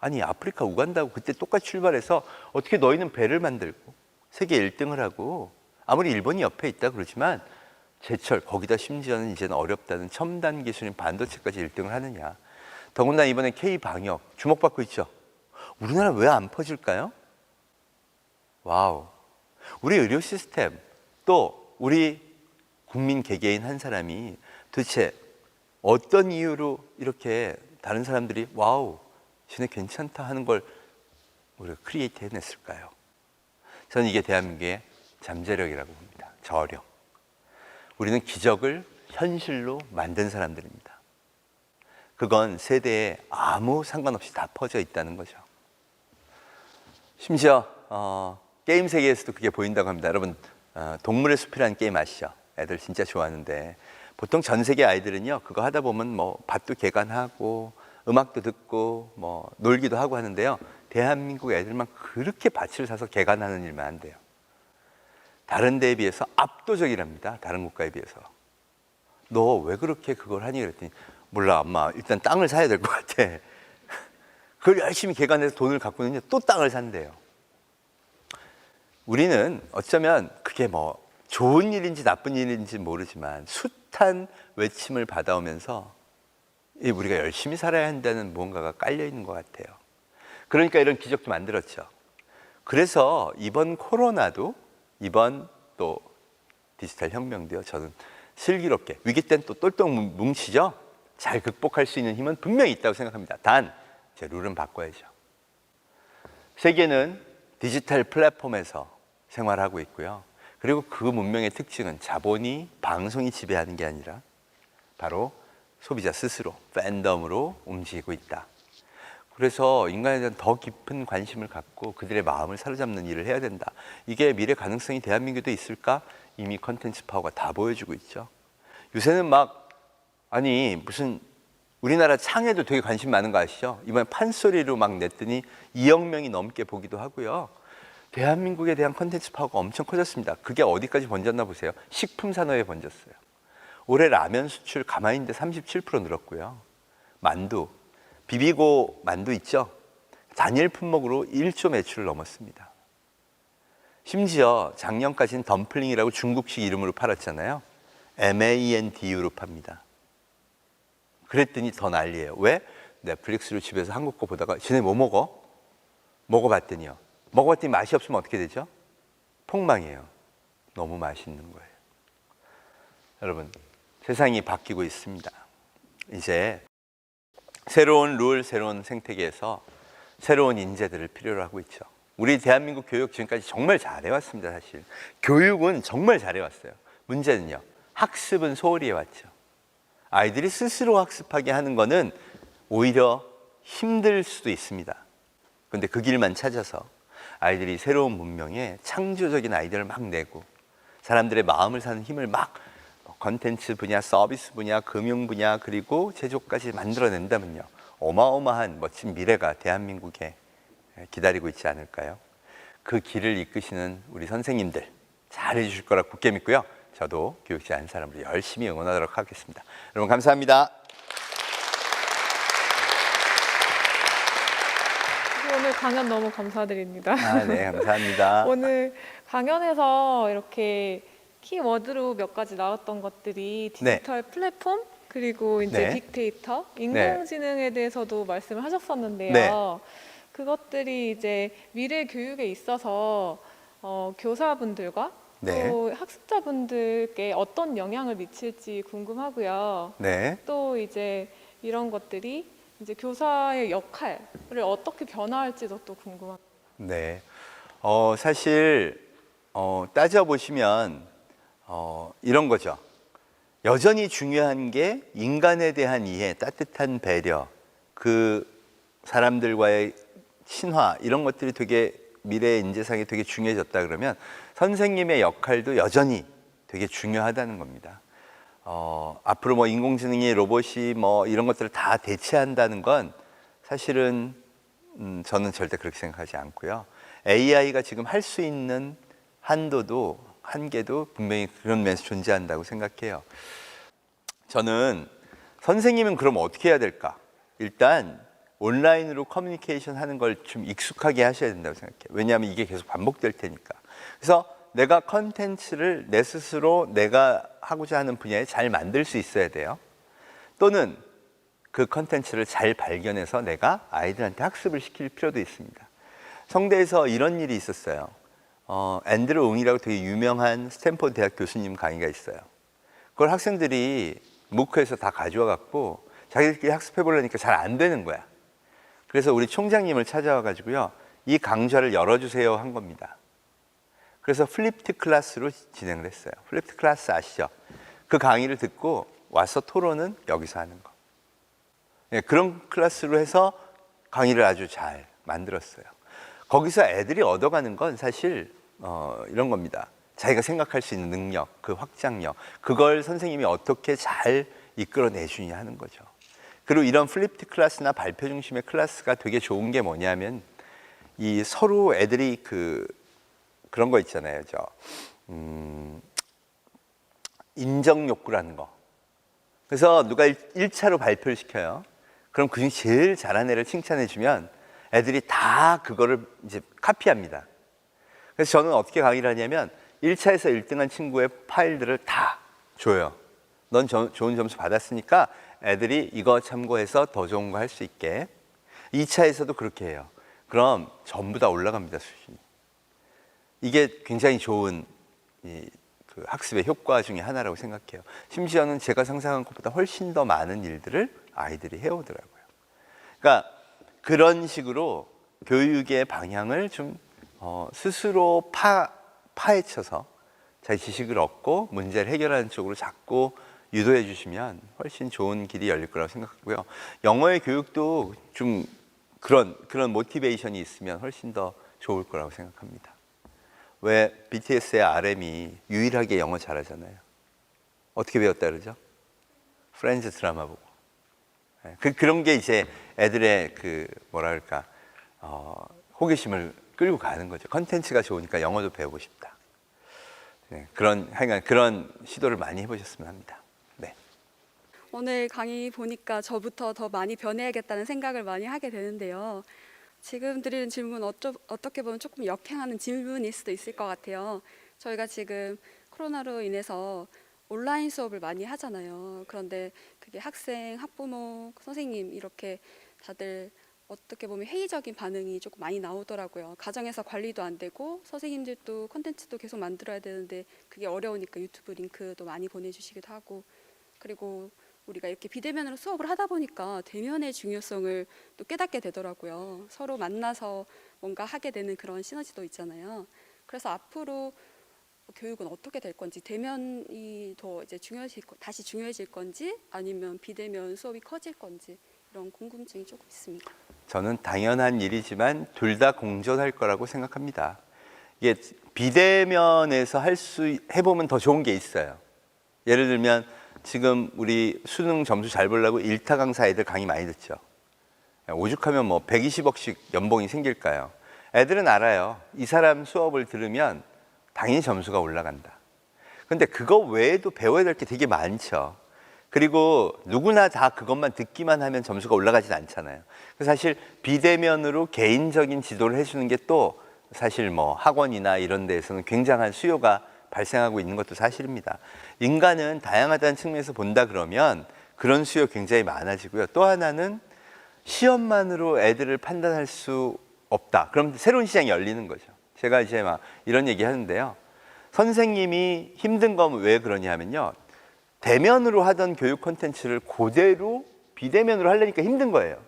아니, 아프리카 우간다하고 그때 똑같이 출발해서 어떻게 너희는 배를 만들고 세계 1등을 하고, 아무리 일본이 옆에 있다 그러지만 제철, 거기다 심지어는 이제는 어렵다는 첨단 기술인 반도체까지 1등을 하느냐. 더군다나 이번에 K방역 주목받고 있죠. 우리나라 왜 안 퍼질까요? 와우. 우리 의료 시스템, 또 우리 국민 개개인 한 사람이 도대체 어떤 이유로 이렇게 다른 사람들이 와우, 쟤네 괜찮다 하는 걸 우리가 크리에이트 해냈을까요? 저는 이게 대한민국의 잠재력이라고 봅니다. 저력. 우리는 기적을 현실로 만든 사람들입니다. 그건 세대에 아무 상관없이 다 퍼져 있다는 거죠. 심지어 게임 세계에서도 그게 보인다고 합니다. 여러분, 동물의 숲이라는 게임 아시죠? 애들 진짜 좋아하는데, 보통 전 세계 아이들은요, 그거 하다 보면 뭐 밭도 개간하고 음악도 듣고 뭐 놀기도 하고 하는데요, 대한민국 애들만 그렇게 밭을 사서 개간하는 일만 안 돼요. 다른 데에 비해서 압도적이랍니다. 다른 국가에 비해서. 너 왜 그렇게 그걸 하니? 그랬더니 몰라 엄마, 일단 땅을 사야 될 것 같아. 그걸 열심히 개간해서 돈을 갖고 있는데 또 땅을 산대요. 우리는 어쩌면 그게 뭐 좋은 일인지 나쁜 일인지 모르지만 숱한 외침을 받아오면서 우리가 열심히 살아야 한다는 무언가가 깔려 있는 것 같아요. 그러니까 이런 기적도 만들었죠. 그래서 이번 코로나도, 이번 또 디지털 혁명도요, 저는 슬기롭게, 위기 때는 또 똘똘 뭉치죠. 잘 극복할 수 있는 힘은 분명히 있다고 생각합니다. 단, 제 룰은 바꿔야죠. 세계는 디지털 플랫폼에서 생활하고 있고요. 그리고 그 문명의 특징은 자본이, 방송이 지배하는 게 아니라 바로 소비자 스스로 팬덤으로 움직이고 있다. 그래서 인간에 대한 더 깊은 관심을 갖고 그들의 마음을 사로잡는 일을 해야 된다. 이게 미래 가능성이 대한민국에 있을까? 이미 컨텐츠 파워가 다 보여주고 있죠. 요새는 무슨 우리나라 창에도 되게 관심 많은 거 아시죠? 이번에 판소리로 막 냈더니 2억 명이 넘게 보기도 하고요. 대한민국에 대한 컨텐츠 파워가 엄청 커졌습니다. 그게 어디까지 번졌나 보세요. 식품 산업에 번졌어요. 올해 라면 수출 가만히 있는데 37% 늘었고요. 만두, 비비고 만두 있죠? 단일 품목으로 1조 매출을 넘었습니다. 심지어 작년까지는 덤플링이라고 중국식 이름으로 팔았잖아요. MANDU로 팝니다. 그랬더니 더 난리예요. 왜? 넷플릭스로 집에서 한국 거 보다가 쟤네 뭐 먹어? 먹어봤더니요. 먹어봤더니 맛이 없으면 어떻게 되죠? 폭망이에요. 너무 맛있는 거예요. 여러분, 세상이 바뀌고 있습니다. 이제 새로운 룰, 새로운 생태계에서 새로운 인재들을 필요로 하고 있죠. 우리 대한민국 교육 지금까지 정말 잘해왔습니다, 사실. 교육은 정말 잘해왔어요. 문제는요, 학습은 소홀히 해왔죠. 아이들이 스스로 학습하게 하는 거는 오히려 힘들 수도 있습니다. 그런데 그 길만 찾아서 아이들이 새로운 문명에 창조적인 아이디어를 막 내고 사람들의 마음을 사는 힘을 막 컨텐츠 분야, 서비스 분야, 금융 분야, 그리고 제조까지 만들어낸다면요, 어마어마한 멋진 미래가 대한민국에 기다리고 있지 않을까요? 그 길을 이끄시는 우리 선생님들 잘해 주실 거라 굳게 믿고요. 저도 교육자 한 사람으로 열심히 응원하도록 하겠습니다. 여러분 감사합니다. 오늘 강연 너무 감사드립니다. 네, 감사합니다. 오늘 강연에서 이렇게 키워드로 몇 가지 나왔던 것들이 디지털 플랫폼, 그리고 이제 빅데이터, 인공지능에 대해서도 말씀을 하셨었는데요. 그것들이 이제 미래 교육에 있어서 교사분들과 또 학습자분들께 어떤 영향을 미칠지 궁금하고요. 또 이제 이런 것들이 이제 교사의 역할을 어떻게 변화할지도 또 궁금합니다. 네, 사실 따져보시면 이런 거죠. 여전히 중요한 게 인간에 대한 이해, 따뜻한 배려, 그 사람들과의 친화, 이런 것들이 되게 미래의 인재상에 되게 중요해졌다 그러면 선생님의 역할도 여전히 되게 중요하다는 겁니다. 앞으로 뭐 인공지능이, 로봇이 뭐 이런 것들을 다 대체한다는 건 사실은 저는 절대 그렇게 생각하지 않고요. AI가 지금 할 수 있는 한계도 분명히 그런 면에서 존재한다고 생각해요. 저는 선생님은 그럼 어떻게 해야 될까? 일단 온라인으로 커뮤니케이션 하는 걸 좀 익숙하게 하셔야 된다고 생각해요. 왜냐하면 이게 계속 반복될 테니까. 그래서 내가 컨텐츠를 내 스스로 내가 하고자 하는 분야에 잘 만들 수 있어야 돼요. 또는 그 컨텐츠를 잘 발견해서 내가 아이들한테 학습을 시킬 필요도 있습니다. 성대에서 이런 일이 있었어요. 앤드루 응이라고 되게 유명한 스탠포드 대학 교수님 강의가 있어요. 그걸 학생들이 무크에서 다 가져와 갖고 자기들끼리 학습해 보려니까 잘 안 되는 거야. 그래서 우리 총장님을 찾아와 가지고요, 이 강좌를 열어주세요 한 겁니다. 그래서 플립트 클래스로 진행을 했어요. 플립트 클래스 아시죠? 그 강의를 듣고 와서 토론은 여기서 하는 거. 네, 그런 클래스로 해서 강의를 아주 잘 만들었어요. 거기서 애들이 얻어가는 건 사실 이런 겁니다. 자기가 생각할 수 있는 능력, 그 확장력, 그걸 선생님이 어떻게 잘 이끌어내주냐 하는 거죠. 그리고 이런 플립트 클래스나 발표 중심의 클래스가 되게 좋은 게 뭐냐면, 이 서로 애들이 그런 거 있잖아요. 인정 욕구라는 거. 그래서 누가 1차로 발표를 시켜요. 그럼 그중에 제일 잘한 애를 칭찬해주면 애들이 다 그거를 이제 카피합니다. 그래서 저는 어떻게 강의를 하냐면 1차에서 1등한 친구의 파일들을 다 줘요. 넌 좋은 점수 받았으니까 애들이 이거 참고해서 더 좋은 거 할 수 있게. 2차에서도 그렇게 해요. 그럼 전부 다 올라갑니다, 수준이. 이게 굉장히 좋은 그 학습의 효과 중에 하나라고 생각해요. 심지어는 제가 상상한 것보다 훨씬 더 많은 일들을 아이들이 해오더라고요. 그러니까 그런 식으로 교육의 방향을 좀 스스로 파헤쳐서 자기 지식을 얻고 문제를 해결하는 쪽으로 자꾸 유도해 주시면 훨씬 좋은 길이 열릴 거라고 생각하고요. 영어의 교육도 좀 그런 모티베이션이 있으면 훨씬 더 좋을 거라고 생각합니다. 왜 BTS의 RM이 유일하게 영어 잘하잖아요. 어떻게 배웠다 그러죠? 프렌즈 드라마 보고. 그런 게 이제 애들의 뭐랄까 호기심을 끌고 가는 거죠. 컨텐츠가 좋으니까 영어도 배우고 싶다. 그런 시도를 많이 해보셨으면 합니다. 네. 오늘 강의 보니까 저부터 더 많이 변해야겠다는 생각을 많이 하게 되는데요. 지금 드리는 질문 어떻게 보면 조금 역행하는 질문일 수도 있을 것 같아요. 저희가 지금 코로나로 인해서 온라인 수업을 많이 하잖아요. 그런데 그게 학생, 학부모, 선생님 이렇게 다들 어떻게 보면 회의적인 반응이 조금 많이 나오더라고요. 가정에서 관리도 안 되고 선생님들도 콘텐츠도 계속 만들어야 되는데 그게 어려우니까 유튜브 링크도 많이 보내주시기도 하고, 그리고 우리가 이렇게 비대면으로 수업을 하다 보니까 대면의 중요성을 또 깨닫게 되더라고요. 서로 만나서 뭔가 하게 되는 그런 시너지도 있잖아요. 그래서 앞으로 교육은 어떻게 될 건지, 대면이 더 이제 다시 중요해질 건지 아니면 비대면 수업이 커질 건지 이런 궁금증이 조금 있습니다. 저는 당연한 일이지만 둘 다 공존할 거라고 생각합니다. 이게 비대면에서 해보면 더 좋은 게 있어요. 예를 들면 지금 우리 수능 점수 잘 보려고 일타 강사 애들 강의 많이 듣죠. 오죽하면 뭐 120억씩 연봉이 생길까요? 애들은 알아요. 이 사람 수업을 들으면 당연히 점수가 올라간다. 근데 그거 외에도 배워야 될 게 되게 많죠. 그리고 누구나 다 그것만 듣기만 하면 점수가 올라가진 않잖아요. 그래서 사실 비대면으로 개인적인 지도를 해주는 게 또 사실 뭐 학원이나 이런 데에서는 굉장한 수요가 발생하고 있는 것도 사실입니다. 인간은 다양하다는 측면에서 본다 그러면 그런 수요 굉장히 많아지고요. 또 하나는 시험만으로 애들을 판단할 수 없다. 그럼 새로운 시장이 열리는 거죠. 제가 이제 막 이런 얘기 하는데요. 선생님이 힘든 건 왜 그러냐 하면요. 대면으로 하던 교육 콘텐츠를 그대로 비대면으로 하려니까 힘든 거예요.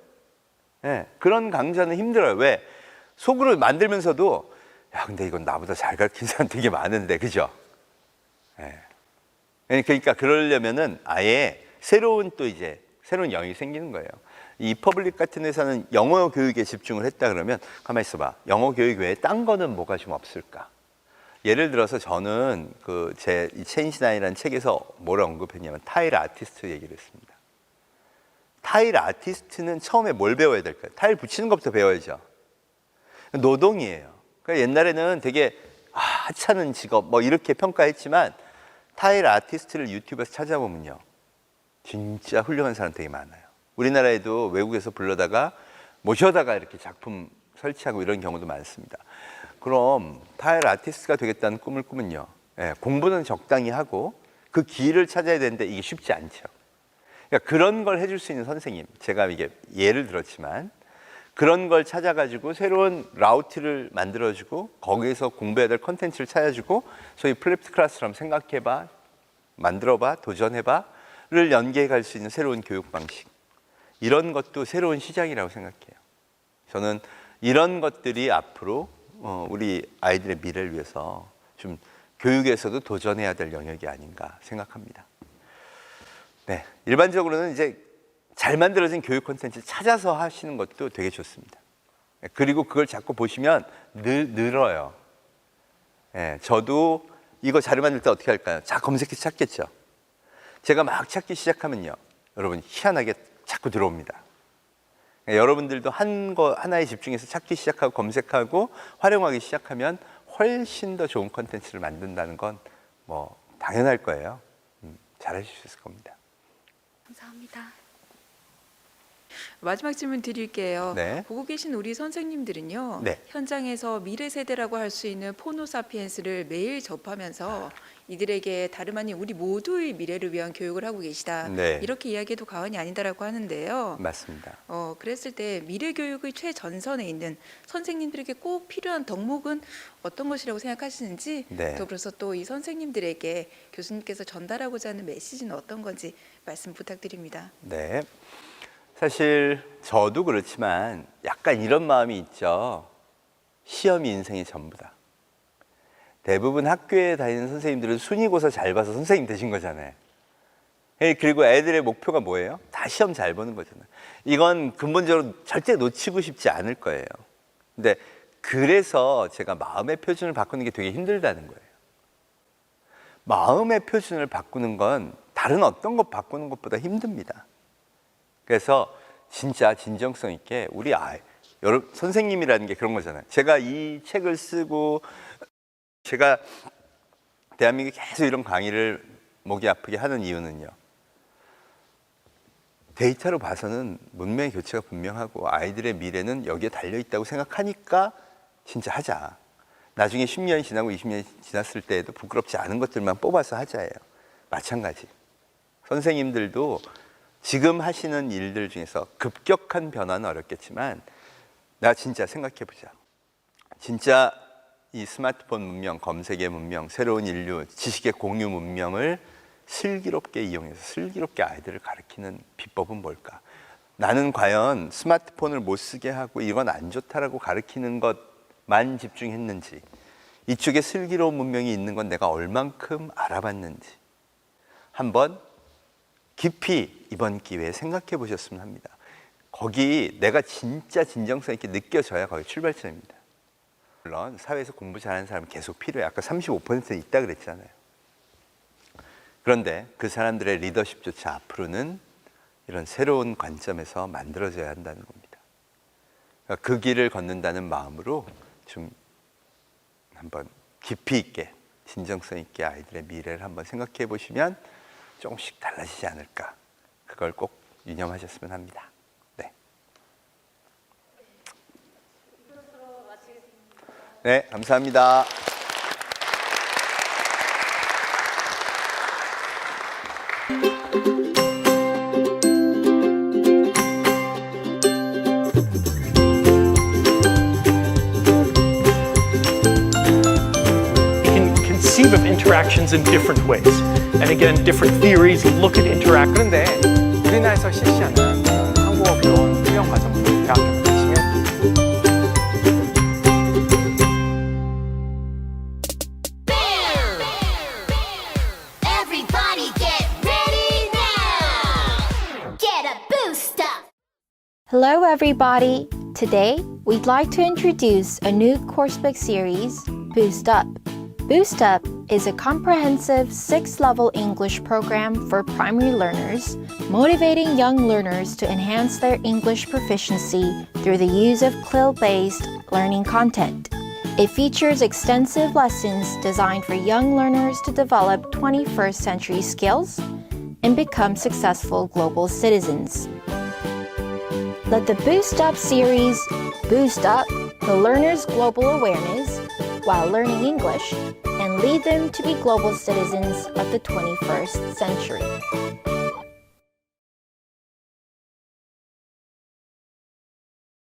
네, 그런 강좌는 힘들어요. 왜? 속으로 만들면서도 야, 근데 이건 나보다 잘 가르친 사람 되게 많은데, 그죠? 네. 그러니까 그러려면은 아예 새로운 영역이 생기는 거예요. 이 퍼블릭 같은 회사는 영어 교육에 집중을 했다 그러면 가만히 있어봐. 영어 교육 외에 딴 거는 뭐가 좀 없을까? 예를 들어서 저는 이 체인지나이라는 책에서 뭐라 언급했냐면 타일 아티스트 얘기를 했습니다. 타일 아티스트는 처음에 뭘 배워야 될까요? 타일 붙이는 것부터 배워야죠. 노동이에요. 그러니까 옛날에는 되게 하찮은 직업 뭐 이렇게 평가했지만 타일 아티스트를 유튜브에서 찾아보면요. 진짜 훌륭한 사람 되게 많아요. 우리나라에도 외국에서 불러다가 모셔다가 이렇게 작품 설치하고 이런 경우도 많습니다. 그럼 타일 아티스트가 되겠다는 꿈을 꾸면요. 공부는 적당히 하고 그 길을 찾아야 되는데 이게 쉽지 않죠. 그러니까 그런 걸 해줄 수 있는 선생님, 제가 이게 예를 들었지만 그런 걸 찾아가지고 새로운 라우트를 만들어주고 거기에서 공부해야 될 컨텐츠를 찾아주고 소위 플립드 클래스처럼 생각해봐, 만들어봐, 도전해봐를 연계해 갈 수 있는 새로운 교육 방식, 이런 것도 새로운 시장이라고 생각해요. 저는 이런 것들이 앞으로 우리 아이들의 미래를 위해서 좀 교육에서도 도전해야 될 영역이 아닌가 생각합니다. 네, 일반적으로는 이제 잘 만들어진 교육 콘텐츠 찾아서 하시는 것도 되게 좋습니다. 그리고 그걸 자꾸 보시면 늘어요. 저도 이거 자료 만들 때 어떻게 할까요? 자, 검색해서 찾겠죠. 제가 막 찾기 시작하면요, 여러분 희한하게 자꾸 들어옵니다. 여러분들도 하나에 집중해서 찾기 시작하고 검색하고 활용하기 시작하면 훨씬 더 좋은 콘텐츠를 만든다는 건 뭐 당연할 거예요. 잘하실 수 있을 겁니다. 감사합니다. 마지막 질문 드릴게요. 네. 보고 계신 우리 선생님들은요. 네. 현장에서 미래 세대라고 할 수 있는 포노사피엔스를 매일 접하면서 이들에게 다름 아닌 우리 모두의 미래를 위한 교육을 하고 계시다. 네. 이렇게 이야기해도 과언이 아니다라고 하는데요. 맞습니다. 그랬을 때 미래 교육의 최전선에 있는 선생님들에게 꼭 필요한 덕목은 어떤 것이라고 생각하시는지, 네. 더불어서 또 이 선생님들에게 교수님께서 전달하고자 하는 메시지는 어떤 건지 말씀 부탁드립니다. 네. 사실 저도 그렇지만 약간 이런 마음이 있죠. 시험이 인생의 전부다. 대부분 학교에 다니는 선생님들은 순위고사 잘 봐서 선생님 되신 거잖아요. 그리고 애들의 목표가 뭐예요? 다 시험 잘 보는 거잖아요. 이건 근본적으로 절대 놓치고 싶지 않을 거예요. 근데 그래서 제가 마음의 표준을 바꾸는 게 되게 힘들다는 거예요. 마음의 표준을 바꾸는 건 다른 어떤 것 바꾸는 것보다 힘듭니다. 그래서 진짜 진정성 있게 우리 여러분, 선생님이라는 게 그런 거잖아요. 제가 이 책을 쓰고 제가 대한민국에 계속 이런 강의를 목이 아프게 하는 이유는요. 데이터로 봐서는 문명의 교체가 분명하고 아이들의 미래는 여기에 달려있다고 생각하니까 진짜 하자. 나중에 10년이 지나고 20년이 지났을 때에도 부끄럽지 않은 것들만 뽑아서 하자예요. 마찬가지. 선생님들도 지금 하시는 일들 중에서 급격한 변화는 어렵겠지만 나 진짜 생각해보자. 진짜 이 스마트폰 문명, 검색의 문명, 새로운 인류, 지식의 공유 문명을 슬기롭게 이용해서 슬기롭게 아이들을 가르치는 비법은 뭘까? 나는 과연 스마트폰을 못 쓰게 하고 이건 안 좋다라고 가르치는 것만 집중했는지, 이쪽에 슬기로운 문명이 있는 건 내가 얼만큼 알아봤는지 한번 깊이 이번 기회에 생각해 보셨으면 합니다. 거기 내가 진짜 진정성 있게 느껴져야 거기 출발점입니다. 물론 사회에서 공부 잘하는 사람은 계속 필요해요. 아까 35% 있다 그랬잖아요. 그런데 그 사람들의 리더십조차 앞으로는 이런 새로운 관점에서 만들어져야 한다는 겁니다. 그러니까 그 길을 걷는다는 마음으로 좀 한번 깊이 있게 진정성 있게 아이들의 미래를 한번 생각해 보시면 조금씩 달라지지 않을까. 그걸 꼭 유념하셨으면 합니다. 네. 네, 감사합니다. Conceive of interactions in different ways. And again, different theories look at interaction. 그런데 우리나라에서 실시하는 한국어 교원 훈련 과정도 대학교 가시면 Everybody get ready now! Get a boost up! Hello everybody! Today, we'd like to introduce a new coursebook series, Boost Up. Boost Up is a comprehensive 6-level English program for primary learners, motivating young learners to enhance their English proficiency through the use of CLIL-based learning content. It features extensive lessons designed for young learners to develop 21st century skills and become successful global citizens. Let the Boost Up series boost up the learner's global awareness while learning English and lead them to be global citizens of the 21st century.